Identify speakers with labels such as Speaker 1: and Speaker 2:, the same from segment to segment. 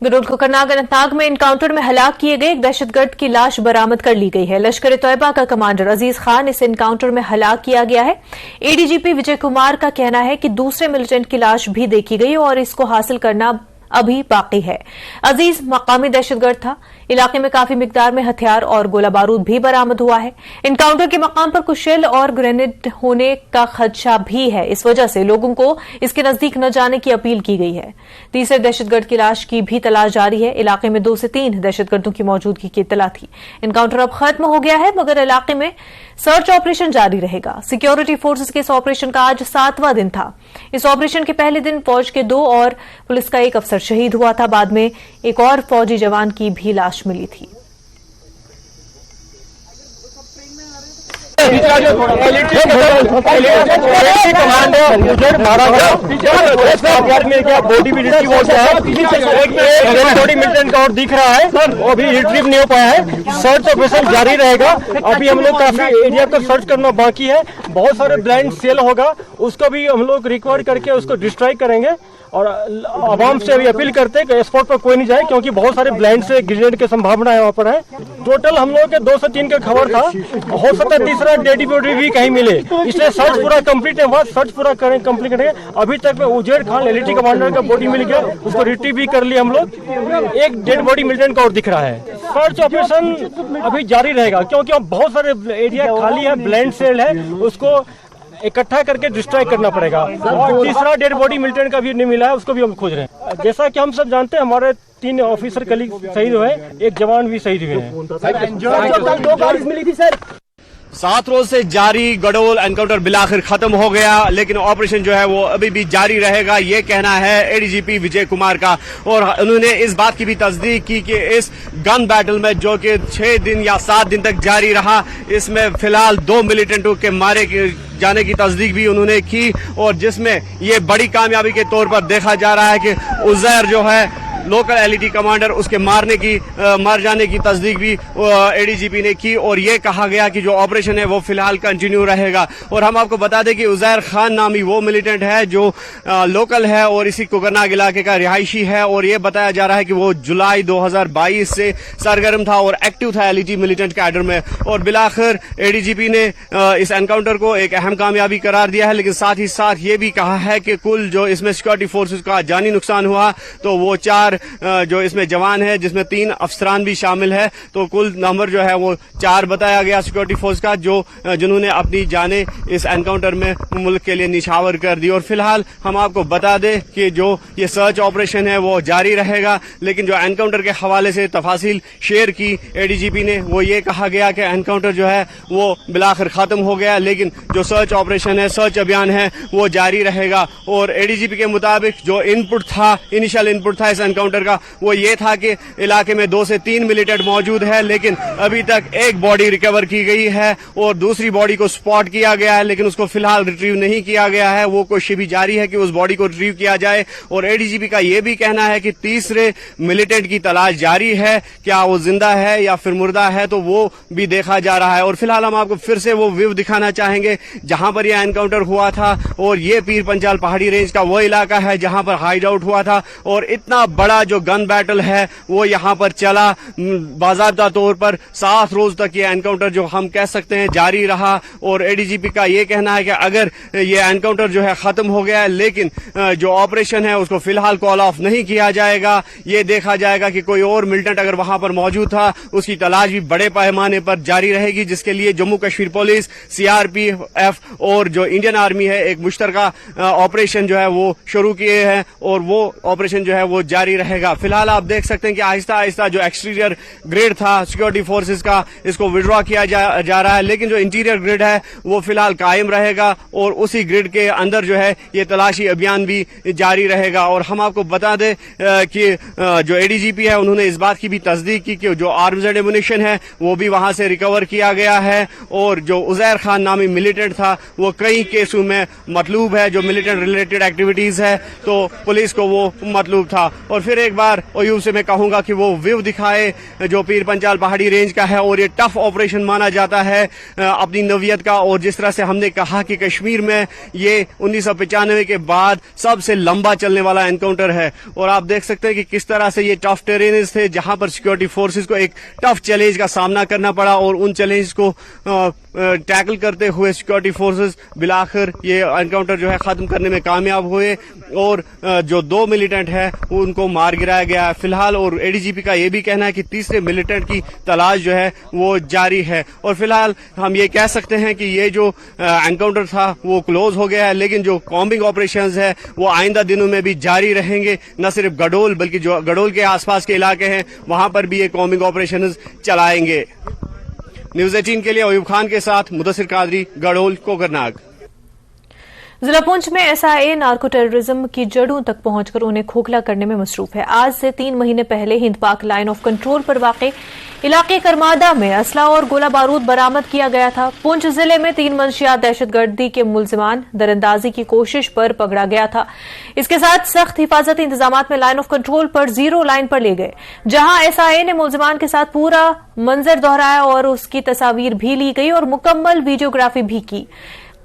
Speaker 1: गिरोह कोकरनाग अनंतनाग में एनकाउंटर में हलाक किए गए एक दहशतगर्द की लाश बरामद कर ली गई है। लश्कर तैयबा का कमांडर अजीज खान इस एनकाउंटर में हलाक किया गया है। एडीजीपी विजय कुमार का कहना है कि दूसरे मिलिटेंट की लाश भी देखी गई और इसको हासिल करना अभी बाकी है। अजीज मकामी दहशतगर्द था। इलाके में काफी मिकदार में हथियार और गोला बारूद भी बरामद हुआ है। एनकाउंटर के मकाम पर कुछ शेल और ग्रेनेड होने का खदशा भी है। इस वजह से लोगों को इसके नजदीक न जाने की अपील की गई है। तीसरे दहशतगर्द की लाश की भी तलाश जारी है। इलाके में 2 से 3 दहशतगर्दों की मौजूदगी की इत्तला थी। एनकाउंटर अब खत्म हो गया है, मगर इलाके में सर्च ऑपरेशन जारी रहेगा। सिक्योरिटी फोर्सेस के इस ऑपरेशन का आज 7वां दिन था। इस ऑपरेशन के पहले दिन फौज के 2 और पुलिस का 1 अफसर शहीद हुआ था। बाद में एक और फौजी जवान की भी लाश मिली थी।
Speaker 2: बॉडी भी रिट्रीव हो गया है। बॉडी मिलिटेंट का और दिख रहा है, वो भी रिट्रीव नहीं हो पाया है। सर्च ऑपरेशन जारी रहेगा। अभी हम लोग काफी एरिया को सर्च करना बाकी है। बहुत सारे ब्लाइंड सेल होगा, उसको भी हम लोग रिकवर करके उसको डिस्ट्रॉय करेंगे। और आवाम से अभी अपील करते हैं कि स्पॉट पर कोई नहीं जाए, क्योंकि बहुत सारे ब्लाइंड से ग्रेनेड की संभावना है वहाँ पर है। टोटल हम लोगों के 2 से 3 का खबर था। हो सकता है तीसरा डेड बॉडी भी कहीं मिले, इसलिए सर्च पूरा कंप्लीट है। सर्च पूरा कंप्लीट करेंगे। अभी तक में उजैर खान एलईटी कमांडर का बॉडी मिल गया, उसको रिट्रीव भी कर लिया हम लोग। एक डेड बॉडी मिलिटेंट का और दिख रहा है। सर्च ऑपरेशन अभी जारी रहेगा, क्योंकि अब बहुत सारे एरिया खाली है, ब्लाइंड सेल है, उसको इकट्ठा करके डिस्ट्रॉय करना पड़ेगा। और तीसरा डेड बॉडी मिलिटेंट का भी नहीं मिला है, उसको भी हम खोज रहे हैं। जैसा कि हम सब जानते हैं, हमारे 3 ऑफिसर कलीग शहीद हुए, 1 जवान भी शहीद हुए हैं।
Speaker 3: 2 गाड़ी मिली थी सर।
Speaker 4: 7 रोज से जारी गडोल एनकाउंटर बिलाखिर खत्म हो गया, लेकिन ऑपरेशन जो है वो अभी भी जारी रहेगा, ये कहना है एडीजीपी विजय कुमार का। और उन्होंने इस बात की भी तस्दीक की कि इस गन बैटल में जो कि 6 दिन या 7 दिन तक जारी रहा, इसमें फिलहाल 2 मिलिटेंटों के मारे जाने की तस्दीक भी उन्होंने की। और जिसमें ये बड़ी कामयाबी के तौर पर देखा जा रहा है कि उजैर जो है लोकल एलईटी कमांडर, उसके मार जाने की तस्दीक भी एडीजीपी ने की। और ये कहा गया कि जो ऑपरेशन है वो फिलहाल कंटिन्यू रहेगा। और हम आपको बता दें कि उजैर खान नामी वो मिलिटेंट है जो लोकल है और इसी कोकरनाग इलाके का रिहायशी है। और ये बताया जा रहा है कि वो जुलाई 2022 से सरगर्म था और एक्टिव था एलईटी मिलिटेंट कैडर में। और बिलाखिर एडीजीपी ने इस एनकाउंटर को एक अहम कामयाबी करार दिया है, लेकिन साथ ही साथ ये भी कहा है कि कुल जो इसमें सिक्योरिटी फोर्सेस का जानी नुकसान हुआ तो वो 4 जो इसमें जवान है, जिसमें 3 अफसरान भी शामिल है। तो कुल नंबर जो है वो 4 बताया गया सिक्योरिटी फोर्स का, जिन्होंने अपनी जाने इस एनकाउंटर में मुल्क के लिए निछावर कर दी। और फिलहाल हम आपको बता दें कि जो ये सर्च ऑपरेशन है वो जारी रहेगा, लेकिन जो एनकाउंटर के हवाले से तफासिल शेयर की एडीजीपी ने, वो ये कहा गया कि एनकाउंटर जो है वो बिलाखिर खत्म हो गया, लेकिन जो सर्च ऑपरेशन है, सर्च अभियान है, वो जारी रहेगा। और एडीजीपी के मुताबिक जो इनपुट था, इनिशियल इनपुट था इस एनकाउंटर का, वो ये था कि इलाके में 2 से 3 मिलिटेंट मौजूद है, लेकिन अभी तक एक बॉडी रिकवर की गई है और दूसरी बॉडी को स्पॉट किया गया है, लेकिन उसको फिलहाल रिट्रीव नहीं किया गया है। वो कोशिश भी जारी है कि उस बॉडी को रिट्रीव किया जाए। और एडीजीपी का यह भी कहना है कि तीसरे मिलिटेंट की तलाश जारी है, क्या वो जिंदा है या फिर मुर्दा है, तो वो भी देखा जा रहा है। और फिलहाल हम आपको फिर से वो व्यू दिखाना चाहेंगे जहां पर यह एनकाउंटर हुआ था। और ये पीर पंचाल पहाड़ी रेंज का वो इलाका है जहां पर हाइड आउट हुआ था। और इतना बड़ा जो गन बैटल है वो यहां पर चला, बाकायदा तौर पर 7 रोज तक ये एनकाउंटर जो हम कह सकते हैं जारी रहा। और एडीजीपी का ये कहना है कि अगर ये एनकाउंटर जो है खत्म हो गया है, लेकिन जो ऑपरेशन है उसको फिलहाल कॉल ऑफ नहीं किया जाएगा। ये देखा जाएगा कि कोई और मिलिटेंट अगर वहां पर मौजूद था, उसकी तलाश भी बड़े पैमाने पर जारी रहेगी, जिसके लिए जम्मू कश्मीर पुलिस, सीआरपीएफ और जो इंडियन आर्मी है एक मुश्तरका ऑपरेशन जो है वो शुरू किए हैं। और वो ऑपरेशन जो है वो जारी रहेगा। फिलहाल आप देख सकते हैं कि आहिस्ता आहिस्ता जो एक्सटीरियर ग्रिड था सिक्योरिटी फोर्सेस का, इसको विड्रॉ किया जा रहा है, लेकिन जो इंटीरियर ग्रिड है वो फिलहाल कायम रहेगा। और उसी ग्रिड के अंदर जो है ये तलाशी अभियान भी जारी रहेगा। और हम आपको बता दें कि जो एडीजीपी है उन्होंने इस बात की भी तस्दीक की कि जो आर्म्स एंड एमुनिशन है वो भी वहां से रिकवर किया गया है। और जो उजैर खान नामी मिलिटेंट था वो कई केसों में मतलूब है, जो मिलिटेंट रिलेटेड एक्टिविटीज है, तो पुलिस को वो मतलूब था। और फिर एक बार अयूब से मैं कहूंगा कि वो व्यू दिखाए जो पीर पंजाल पहाड़ी रेंज का है, और ये टफ ऑपरेशन माना जाता है अपनी नौयत का। और जिस तरह से हमने कहा कि कश्मीर में ये 1995 के बाद सबसे लंबा चलने वाला एनकाउंटर है, और आप देख सकते हैं कि किस तरह से ये टफ टेरेन्स थे जहां पर सिक्योरिटी फोर्सेस को एक टफ चैलेंज का सामना करना पड़ा, और उन चैलेंज को टैकल करते हुए सिक्योरिटी फोर्सेस बिलाखिर ये एनकाउंटर जो है खत्म करने में कामयाब हुए, और जो 2 मिलिटेंट है उनको मार गिराया गया फिलहाल। और एडीजीपी का ये भी कहना है कि तीसरे मिलिटेंट की तलाश जो है वो जारी है, और फिलहाल हम ये कह सकते हैं कि ये जो एनकाउंटर था वो क्लोज हो गया है, लेकिन जो कॉम्बिंग ऑपरेशंस है वो आइंदा दिनों में भी जारी रहेंगे। न सिर्फ गडोल बल्कि जो गडोल के आसपास के इलाके हैं वहां पर भी ये कॉम्बिंग ऑपरेशंस चलाएंगे। न्यूज 18 के लिए अयूब खान के साथ मुदस्सिर कादरी, गडोल, कोकरनाग।
Speaker 1: जिला पुंछ में एसआईए नार्को टेररिज्म की जड़ों तक पहुंचकर उन्हें खोखला करने में मसरूफ है। आज से 3 महीने पहले हिंद पाक लाइन ऑफ कंट्रोल पर वाक़े इलाके करमादा में असला और गोला बारूद बरामद किया गया था। पुंछ जिले में 3 मंशियात दहशतगर्दी के मुलजिमान दरअंदाजी की कोशिश पर पकड़ा गया था। इसके साथ सख्त हिफाजती इंतजाम में लाइन ऑफ कंट्रोल पर जीरो लाइन पर ले गए, जहां एसआईए ने मुलजिमान के साथ पूरा मंजर दोहराया और उसकी तस्वीर भी ली गई और मुकम्मल वीडियोग्राफी भी की।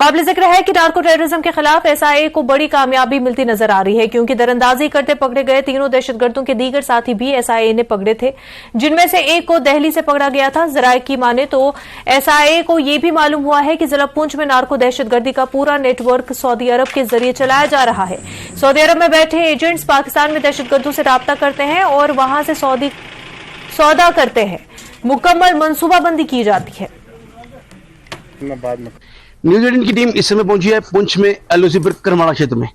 Speaker 1: काबिल जिक्र है कि नार्को टेररिज्म के खिलाफ एसआईए को बड़ी कामयाबी मिलती नजर आ रही है, क्योंकि दरअंदाजी करते पकड़े गए तीनों दहशतगर्दों के दीगर साथी भी एसआईए ने पकड़े थे, जिनमें से एक को दिल्ली से पकड़ा गया था। जराये की माने तो एसआईए को यह भी मालूम हुआ है कि जिला पुंछ में नार्को दहशतगर्दी का पूरा नेटवर्क सऊदी अरब के जरिए चलाया जा रहा है। सऊदी अरब में बैठे एजेंट्स पाकिस्तान में दहशतगर्दों से राब्ता करते हैं और वहां से सौदा करते हैं। मुकम्मल मनसूबाबंदी की जाती है।
Speaker 5: न्यूज 18 की टीम इस समय पहुंची है पुंछ में एलओसी पर करमाड़ा क्षेत्र में।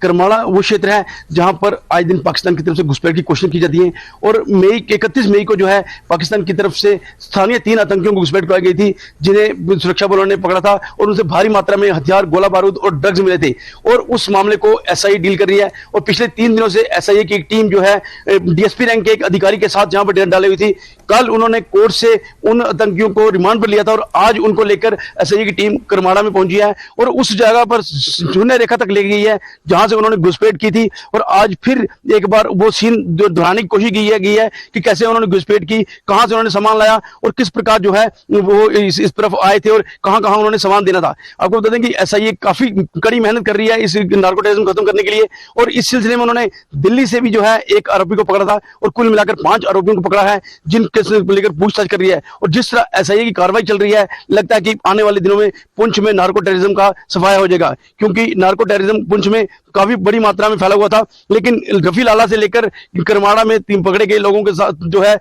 Speaker 5: करमाड़ा वो क्षेत्र है जहां पर आज दिन पाकिस्तान की तरफ से घुसपैठ की कोशिश की जाती है, और 31 मई को जो है पाकिस्तान की तरफ से स्थानीय 3 आतंकियों को घुसपैठ कराई गई थी, जिन्हें सुरक्षा बलों ने पकड़ा था और उनसे भारी मात्रा में हथियार, गोला बारूद और ड्रग्स मिले थे, और उस मामले को एसआईए डील कर रही है। और पिछले 3 दिनों से एसआईए की एक टीम जो है डीएसपी रैंक के एक अधिकारी के साथ जहां पर डेरा डाली हुई थी। कल उन्होंने कोर्ट से उन आतंकियों को रिमांड पर लिया था, और आज उनको लेकर एसआईए की टीम करमाड़ा में पहुंची है और उस जगह पर शून्य रेखा तक ले गई है जहां से उन्होंने घुसपैठ की थी। और आज फिर एक बार वो सीन दोहराने की कोशिश की है कि कैसे उन्होंने घुसपैठ की, कहां से उन्होंने सामान लाया और किस प्रकार जो है वो इस तरफ आए थे और कहां कहां उन्होंने सामान देना था। आपको बता दें कि एसआईए काफी कड़ी मेहनत कर रही है इस नार्को टेररिज्म खत्म करने के लिए, और इस सिलसिले में उन्होंने दिल्ली से भी जो है एक आरोपी को पकड़ा था और कुल मिलाकर 5 आरोपियों को पकड़ा है, जिनके लेकर पूछताछ कर रही है। और जिस तरह एसआईए की कार्रवाई चल रही है, लगता है कि आने वाले दिनों में पुंछ में नार्को टेररिज्म का सफाया हो जाएगा, क्योंकि नार्को टेररिज्म पुंछ में काफी बड़ी मात्रा में फैला हुआ था। लेकिन रफी लाला से लेकर करमाड़ा में 3 पकड़े गए लोगों के साथ जो है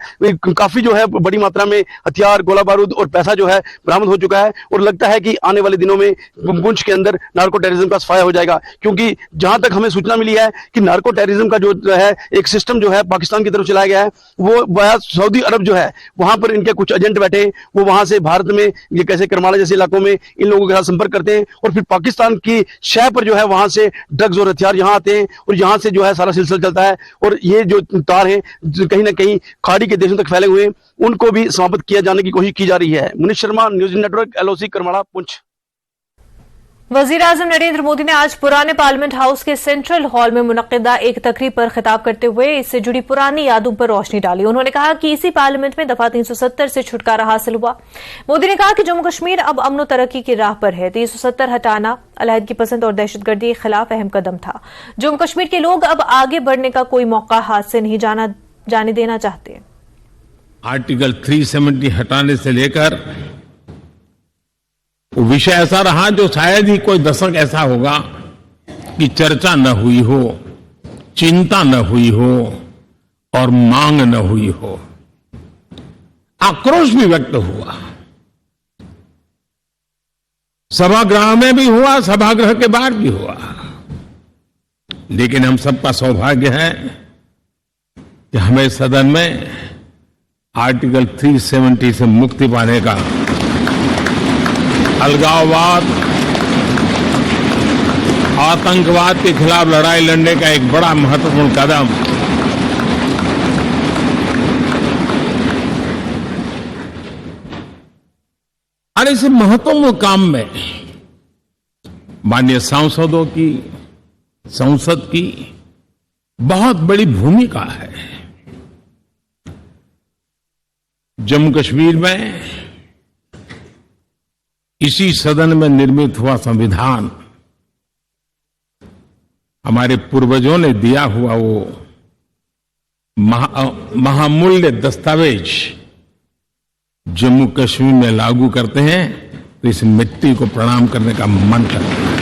Speaker 5: काफी जो है बड़ी मात्रा में हथियार, गोला बारूद और पैसा जो है बरामद हो चुका है, और लगता है कि आने वाले दिनों में पुंछ के अंदर नार्को टेररिज्म का सफाया हो जाएगा। क्योंकि जहां तक हमें सूचना मिली है कि नार्को टेररिज्म का जो है एक सिस्टम जो है पाकिस्तान की तरफ चलाया गया है, वो सऊदी अरब जो है वहां पर इनके कुछ एजेंट बैठे, वो वहां से भारत में ये कैसे करमाड़ा जैसे इलाकों में इन लोगों के साथ संपर्क करते हैं, और फिर पाकिस्तान की शह पर जो है वहां से ड्रग्स और हथियार यहाँ आते हैं, और यहाँ से जो है सारा सिलसिला चलता है। और ये जो तार हैं कहीं ना कहीं खाड़ी के देशों तक फैले हुए हैं, उनको भी समाप्त किया जाने की कोशिश की जा रही है। Munish Sharma, news network, LOC, Karmada, Poonch.
Speaker 1: वजीर आजम नरेंद्र मोदी ने आज पुराने पार्लियामेंट हाउस के सेंट्रल हॉल में मुनक्किदा एक तकरीब पर खिताब करते हुए इससे जुड़ी पुरानी यादों पर रोशनी डाली। उन्होंने कहा कि इसी पार्लियामेंट में दफा 370 से छुटकारा हासिल हुआ। मोदी ने कहा कि जम्मू कश्मीर अब अमन और तरक्की की राह पर है। 370 हटाना अलहदगी पसंद और दहशतगर्दी के खिलाफ अहम कदम था। जम्मू कश्मीर के लोग अब आगे बढ़ने का कोई मौका हाथ से नहीं जाने देना चाहते।
Speaker 6: आर्टिकल 370 हटाने से लेकर वो विषय ऐसा रहा जो शायद ही कोई दशक ऐसा होगा कि चर्चा न हुई हो, चिंता न हुई हो और मांग न हुई हो। आक्रोश भी व्यक्त हुआ, सभागृह में भी हुआ, सभागृह के बाहर भी हुआ। लेकिन हम सबका सौभाग्य है कि हमें सदन में आर्टिकल 370 से मुक्ति पाने का, अलगाववाद, आतंकवाद के खिलाफ लड़ाई लड़ने का एक बड़ा महत्वपूर्ण कदम और इस महत्वपूर्ण काम में माननीय सांसदों की, संसद की बहुत बड़ी भूमिका है। जम्मू कश्मीर में इसी सदन में निर्मित हुआ संविधान हमारे पूर्वजों ने दिया हुआ वो महामूल्य दस्तावेज जम्मू कश्मीर में लागू करते हैं तो इस मिट्टी को प्रणाम करने का मन करता है।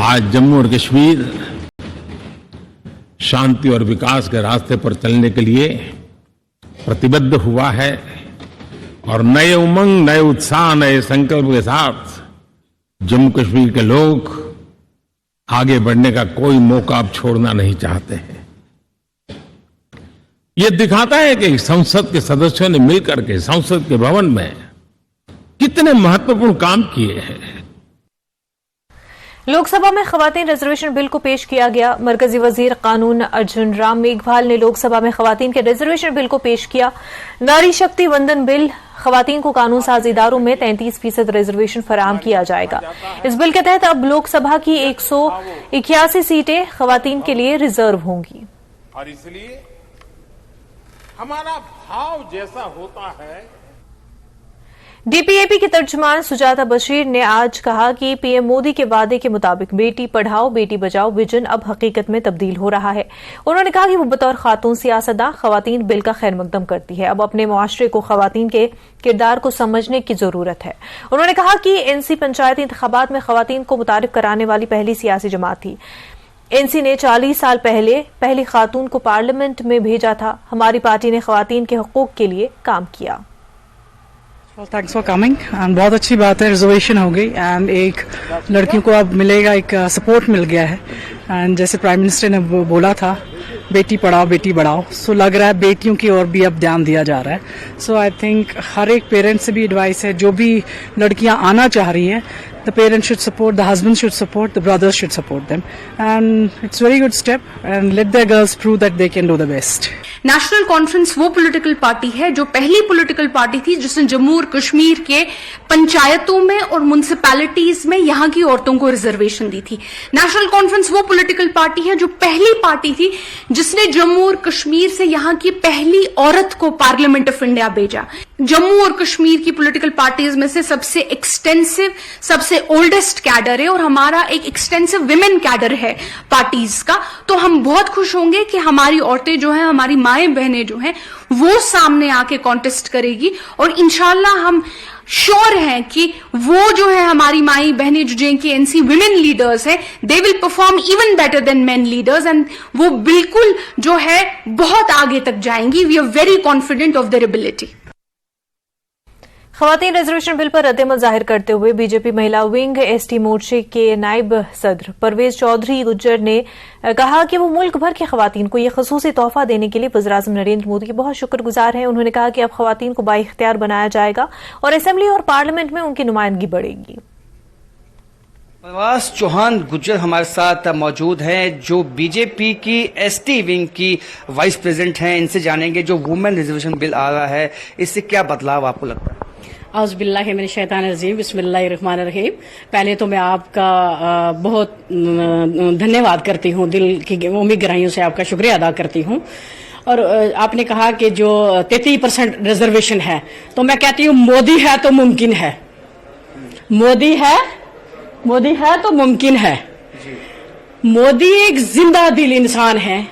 Speaker 6: आज जम्मू और कश्मीर शांति और विकास के रास्ते पर चलने के लिए प्रतिबद्ध हुआ है और नए उमंग, नए उत्साह, नए संकल्प के साथ जम्मू कश्मीर के लोग आगे बढ़ने का कोई मौका अब छोड़ना नहीं चाहते हैं। ये दिखाता है कि संसद के सदस्यों ने मिलकर के संसद के भवन में कितने महत्वपूर्ण काम किए हैं।
Speaker 1: लोकसभा में खवातीन रिजर्वेशन बिल को पेश किया गया। मरकजी वजीर कानून अर्जुन राम मेघवाल ने लोकसभा में खवातीन के रिजर्वेशन बिल को पेश किया। नारी शक्ति वंदन बिल खवातीन को कानून साज इदारों में 33% रिजर्वेशन फराहम किया जाएगा। इस बिल के तहत अब लोकसभा की 181 सीटें खवातीन के लिए रिजर्व होंगी।
Speaker 6: और इसलिए हमारा भाव जैसा होता है।
Speaker 1: डीपीएपी की तर्जुमान सुजाता बशीर ने आज कहा कि पीएम मोदी के वादे के मुताबिक बेटी पढ़ाओ बेटी बचाओ विजन अब हकीकत में तब्दील हो रहा है। उन्होंने कहा कि वो बतौर खातून सियासतदान खवातीन बिल का खैर मकदम करती है। अब अपने मुआशरे को खवातीन के किरदार को समझने की जरूरत है। उन्होंने कहा कि एनसी पंचायती इंतखाबात में खवातीन को मुतारिफ कराने वाली पहली सियासी जमात थी। एनसी ने 40 साल पहले पहली खातून को पार्लियामेंट में भेजा था। हमारी पार्टी ने खवातीन के हकूक के लिए काम किया।
Speaker 7: थैंक्स फॉर कमिंग एंड बहुत अच्छी बात है, रिजर्वेशन हो गई एंड एक लड़कियों को अब मिलेगा, एक सपोर्ट मिल गया है। एंड जैसे प्राइम मिनिस्टर ने बोला था बेटी पढ़ाओ बेटी बढ़ाओ, सो लग रहा है बेटियों की ओर भी अब ध्यान दिया जा रहा है। सो आई थिंक हर एक पेरेंट्स से भी एडवाइस है, जो भी लड़कियां आना चाह रही है, the parents should support, the husbands should support, the brothers should support them, and it's a very good step, and let their girls prove that they can do the best.
Speaker 8: National conference वो political party है जो पहली political party थी जिसने जम्मू और कश्मीर के पंचायतों में और म्युनिसिपैलिटीज में यहां की औरतों को रिजर्वेशन दी थी। नेशनल कॉन्फ्रेंस वो पॉलिटिकल पार्टी है जो पहली पार्टी थी जिसने जम्मू और कश्मीर से यहां की पहली औरत को पार्लियामेंट ऑफ इंडिया भेजा। जम्मू और कश्मीर की पॉलिटिकल पार्टीज में से सबसे एक्सटेंसिव, सबसे ओल्डेस्ट कैडर है और हमारा एक एक्सटेंसिव विमेन कैडर है पार्टीज का। तो हम बहुत खुश होंगे कि हमारी औरतें जो हैं, हमारी माएं बहनें जो हैं, वो सामने आके कॉन्टेस्ट करेगी और इंशाल्लाह हम श्योर हैं कि वो जो है हमारी माई बहनें जो जिनकी एनसी विमेन लीडर्स हैं, they will perform even better than men leaders and वो बिल्कुल जो है बहुत आगे तक जाएंगी। We are very confident of their ability.
Speaker 1: खवातीन रिजर्वेशन बिल पर रद्द-ए-अमल जाहिर करते हुए बीजेपी महिला विंग एसटी मोर्चे के नायब सदर परवेज चौधरी गुज्जर ने कहा कि वो मुल्क भर की खवातीन को यह खसूसी तोहफा देने के लिए वज़ीर-ए-आज़म नरेंद्र मोदी के बहुत शुक्रगुजार हैं। उन्होंने कहा कि अब खवातीन को बाइख्तियार बनाया जाएगा और असेंबली और पार्लियामेंट में उनकी नुमाइंदगी बढ़ेगी।
Speaker 9: प्रवास चौहान गुज्जर हमारे साथ मौजूद हैं, जो बीजेपी की एसटी विंग की वाइस प्रेसिडेंट हैं। इनसे जानेंगे जो वुमेन रिजर्वेशन बिल आ रहा है, इससे क्या बदलाव आपको लगता है?
Speaker 7: औज़ुबिल्लाहि मिनश शैतानिर रजीम, बिस्मिल्लाहिर रहमानिर रहीम। पहले तो मैं आपका बहुत धन्यवाद करती हूँ, दिल की उम्मीद गहराइयों से आपका शुक्रिया अदा करती हूँ। और आपने कहा कि जो 33% रिजर्वेशन है, तो मैं कहती हूँ मोदी है तो मुमकिन है, मोदी है तो मुमकिन है। मोदी एक जिंदा दिल इंसान है।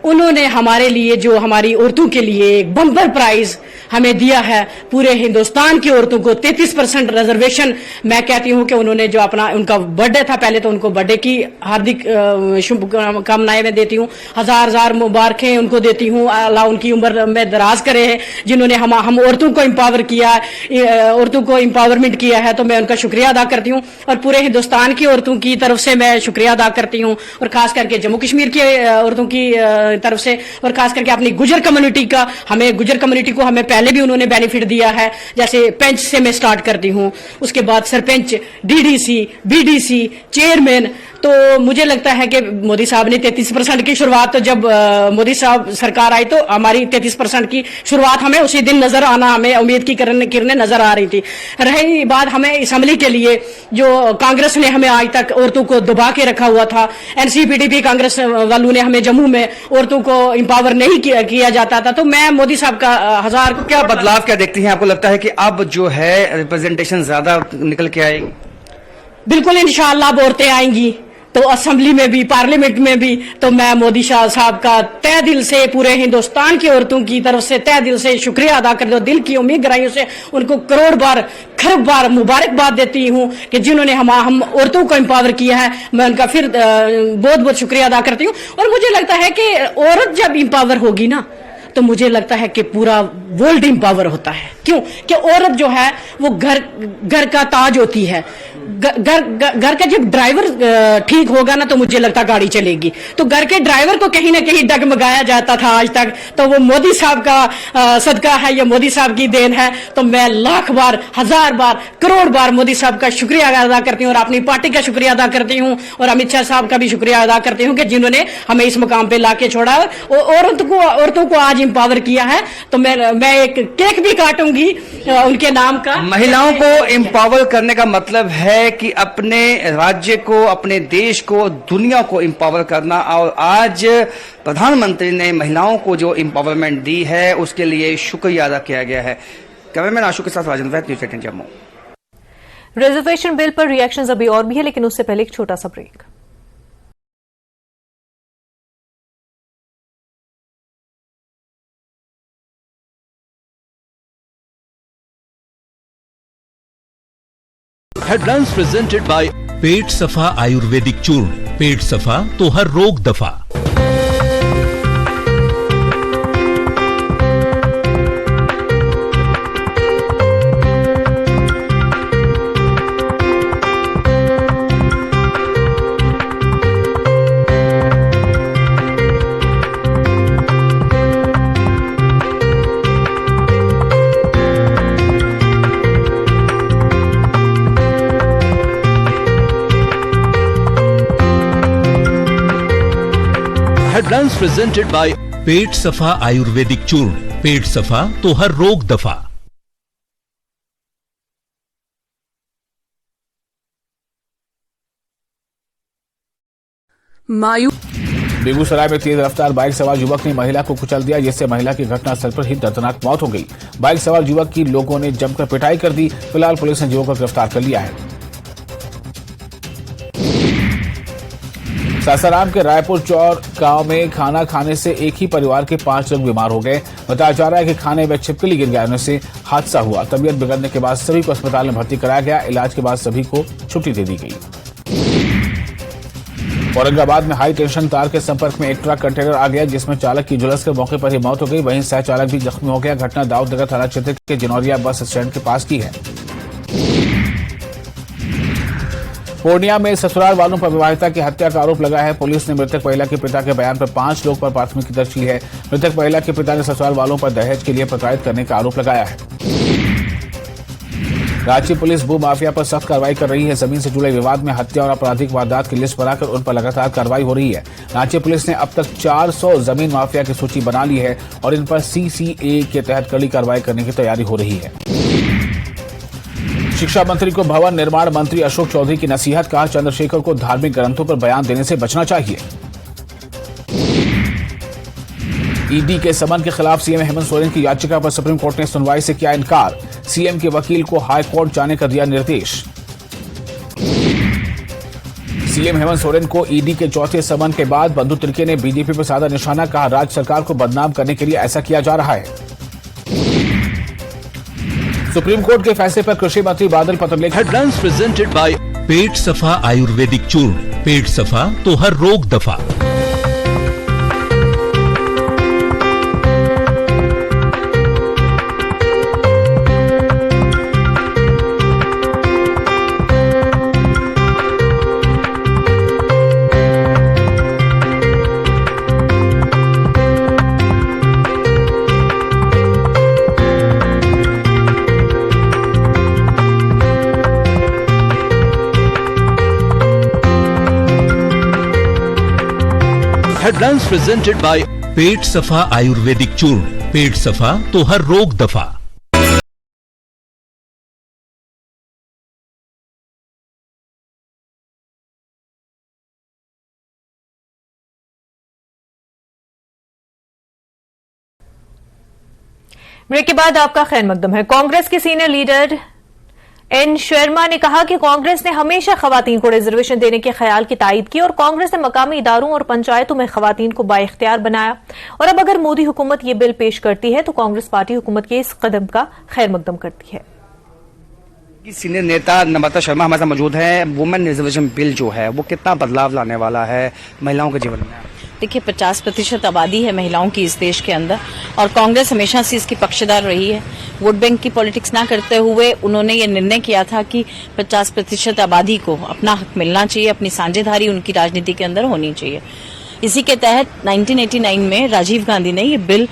Speaker 7: उन्होंने हमारे लिए, जो हमारी औरतों के लिए एक बम्पर प्राइज हमें दिया है, पूरे हिंदुस्तान की औरतों को 33% रिजर्वेशन। मैं कहती हूं कि उन्होंने जो अपना उनका बर्थडे था, पहले तो उनको बर्थडे की हार्दिक शुभकामनाएं मैं देती हूं, हजार मुबारकें उनको देती हूं। अल्लाह उनकी उम्र में दराज करे, जिन्होंने हम औरतों को एम्पावर किया, औरतों को एम्पावरमेंट किया है, तो मैं उनका शुक्रिया अदा करती हूं। और पूरे हिंदुस्तान की औरतों की तरफ से मैं शुक्रिया अदा करती हूं, और खास करके जम्मू कश्मीर की औरतों की तरफ से, और खास करके अपनी गुजर कम्युनिटी का, गुजर कम्युनिटी को हमें पहले भी उन्होंने बेनिफिट दिया है। जैसे पेंच से मैं स्टार्ट करती हूं, उसके बाद सरपंच, डीडीसी, बीडीसी, चेयरमैन, तो मुझे लगता है कि मोदी साहब ने 33% की शुरुआत, तो जब मोदी साहब सरकार आई तो हमारी 33% की शुरुआत हमें उसी दिन नजर आना, हमें उम्मीद की किरणें नजर आ रही थी। रही बात हमें असेंबली के लिए, जो कांग्रेस ने हमें आज तक औरतों को दबा के रखा हुआ था, एनसीपीडीपी कांग्रेस वालों ने हमें जम्मू में औरतों को एम्पावर नहीं किया जाता था। तो मैं मोदी साहब का हजार
Speaker 9: क्या बदलाव क्या देखती हैं? आपको लगता है कि अब जो है रिप्रेजेंटेशन ज्यादा निकल के आएगी?
Speaker 7: बिल्कुल इंशाअल्लाह अब औरतें आएंगी, तो असेंबली में भी, पार्लियामेंट में भी। तो मैं मोदी शाह साहब का तहे दिल से, पूरे हिंदुस्तान की औरतों की तरफ से तहे दिल से शुक्रिया अदा करती हूँ। दिल की उम्मीद गहराइयों से उनको करोड़ बार, खरब बार मुबारकबाद देती हूँ कि जिन्होंने हम औरतों को एम्पावर किया है। मैं उनका फिर बहुत बहुत शुक्रिया अदा करती हूँ। और मुझे लगता है कि औरत जब एम्पावर होगी ना, तो मुझे लगता है कि पूरा वर्ल्ड एम्पावर होता है। क्यों? कि औरत जो है वो घर का ताज होती है। घर का जब ड्राइवर ठीक होगा ना, तो मुझे लगता है गाड़ी चलेगी। तो घर के ड्राइवर को कहीं ना कहीं डगमगाया जाता था आज तक, तो वो मोदी साहब का सदका है, या मोदी साहब की देन है। तो मैं लाख बार, हजार बार, करोड़ बार मोदी साहब का शुक्रिया अदा करती हूँ, और अपनी पार्टी का शुक्रिया अदा करती हूँ, और अमित शाह साहब का भी शुक्रिया अदा करती हूँ कि जिन्होंने हमें इस मुकाम पे लाके छोड़ा और औरतों को आज एम्पावर किया है। तो मैं एक केक भी काटूंगी उनके नाम का।
Speaker 9: महिलाओं को एम्पावर करने का मतलब है कि अपने राज्य को, अपने देश को, दुनिया को एम्पावर करना। और आज प्रधानमंत्री ने महिलाओं को जो एम्पावरमेंट दी है उसके लिए शुक्रिया अदा किया गया है। कैमरामैन आशु के साथ राजेंद्र वैद, न्यूज़ 18 जम्मू।
Speaker 1: रिजर्वेशन बिल पर रिएक्शंस अभी और भी है, लेकिन उससे पहले एक छोटा सा ब्रेक।
Speaker 10: हेडलाइंस प्रेजेंटेड बाय पेट सफा आयुर्वेदिक चूर्ण। पेट सफा तो हर रोग दफा। हेडलाइंस प्रेजेंटेड बाय पेट सफा आयुर्वेदिक चूर्ण। पेट सफा तो हर रोग दफा।
Speaker 11: बेगूसराय में तेज रफ्तार बाइक सवार युवक ने महिला को कुचल दिया, जिससे महिला की घटनास्थल पर ही दर्दनाक मौत हो गई। बाइक सवार युवक की लोगों ने जमकर पिटाई कर दी। फिलहाल पुलिस ने युवक को गिरफ्तार कर लिया है। सासाराम के रायपुर चौर गांव में खाना खाने से एक ही परिवार के 5 लोग बीमार हो गए। बताया जा रहा है कि खाने में छिपकली गिर जाने से हादसा हुआ। तबीयत बिगड़ने के बाद सभी को अस्पताल में भर्ती कराया गया। इलाज के बाद सभी को छुट्टी दे दी गई। औरंगाबाद में हाई टेंशन तार के संपर्क में एक ट्रक कंटेनर आ गया, जिसमें चालक की झुलस के मौके पर ही मौत हो गई। वहीं सह चालक भी जख्मी हो गया। घटना दाऊदनगर थाना क्षेत्र के जिनौरिया बस स्टैंड के पास की है। पूर्णिया में ससुराल वालों पर विवाहिता की हत्या का आरोप लगा है। पुलिस ने मृतक महिला के पिता के बयान पर 5 लोग पर प्राथमिकी दर्ज की है। मृतक महिला के पिता ने ससुराल वालों पर दहेज के लिए प्रताड़ित करने का आरोप लगाया है। रांची पुलिस भू माफिया पर सख्त कार्रवाई कर रही है। जमीन से जुड़े विवाद में हत्या और आपराधिक वारदात की लिस्ट बनाकर उन पर लगातार कार्रवाई हो रही है। रांची पुलिस ने अब तक 400 जमीन माफिया की सूची बना ली है और इन पर सीसीए के तहत कड़ी कार्रवाई करने की तैयारी हो रही है। शिक्षा मंत्री को भवन निर्माण मंत्री अशोक चौधरी की नसीहत। कहा, चंद्रशेखर को धार्मिक ग्रंथों पर बयान देने से बचना चाहिए। ईडी के समन के खिलाफ सीएम हेमंत सोरेन की याचिका पर सुप्रीम कोर्ट ने सुनवाई से किया इनकार। सीएम के वकील को हाई कोर्ट जाने का दिया निर्देश। सीएम हेमंत सोरेन को ईडी के चौथे समन के बाद बंधु तिर्की ने बीजेपी पर साधा निशाना। कहा, राज्य सरकार को बदनाम करने के लिए ऐसा किया जा रहा है। सुप्रीम कोर्ट के फैसले पर कृषि मंत्री बादल पत्रलेखा।
Speaker 10: हेडलाइंस प्रेजेंटेड बाय पेट सफा आयुर्वेदिक चूर्ण। पेट सफा तो हर रोग दफा। हेडलाइंस प्रेजेंटेड बाय पेट सफा आयुर्वेदिक चूर्ण। पेट सफा तो हर रोग दफा।
Speaker 1: ब्रेक के बाद आपका खैर मकदम है। कांग्रेस के सीनियर लीडर एन शर्मा ने कहा कि कांग्रेस ने हमेशा खवातीन को रिजर्वेशन देने के ख्याल की तायीद की और कांग्रेस ने मकामी इदारों और पंचायतों में खवातीन को बाइख्तियार बनाया। और अब अगर मोदी हुकूमत ये बिल पेश करती है तो कांग्रेस पार्टी हुकूमत के इस कदम का खैर मकदम करती है।
Speaker 9: सीनियर नेता नम्रता शर्मा हमारे साथ मौजूद है। वुमेन रिजर्वेशन बिल जो है वो कितना बदलाव लाने वाला है महिलाओं के जीवन में?
Speaker 7: देखिए 50% आबादी है महिलाओं की इस देश के अंदर और कांग्रेस हमेशा से इसकी पक्षधर रही है। वोट बैंक की पॉलिटिक्स ना करते हुए उन्होंने ये निर्णय किया था कि 50% आबादी को अपना हक मिलना चाहिए, अपनी साझेदारी उनकी राजनीति के अंदर होनी चाहिए। इसी के तहत 1989 में राजीव गांधी ने ये बिल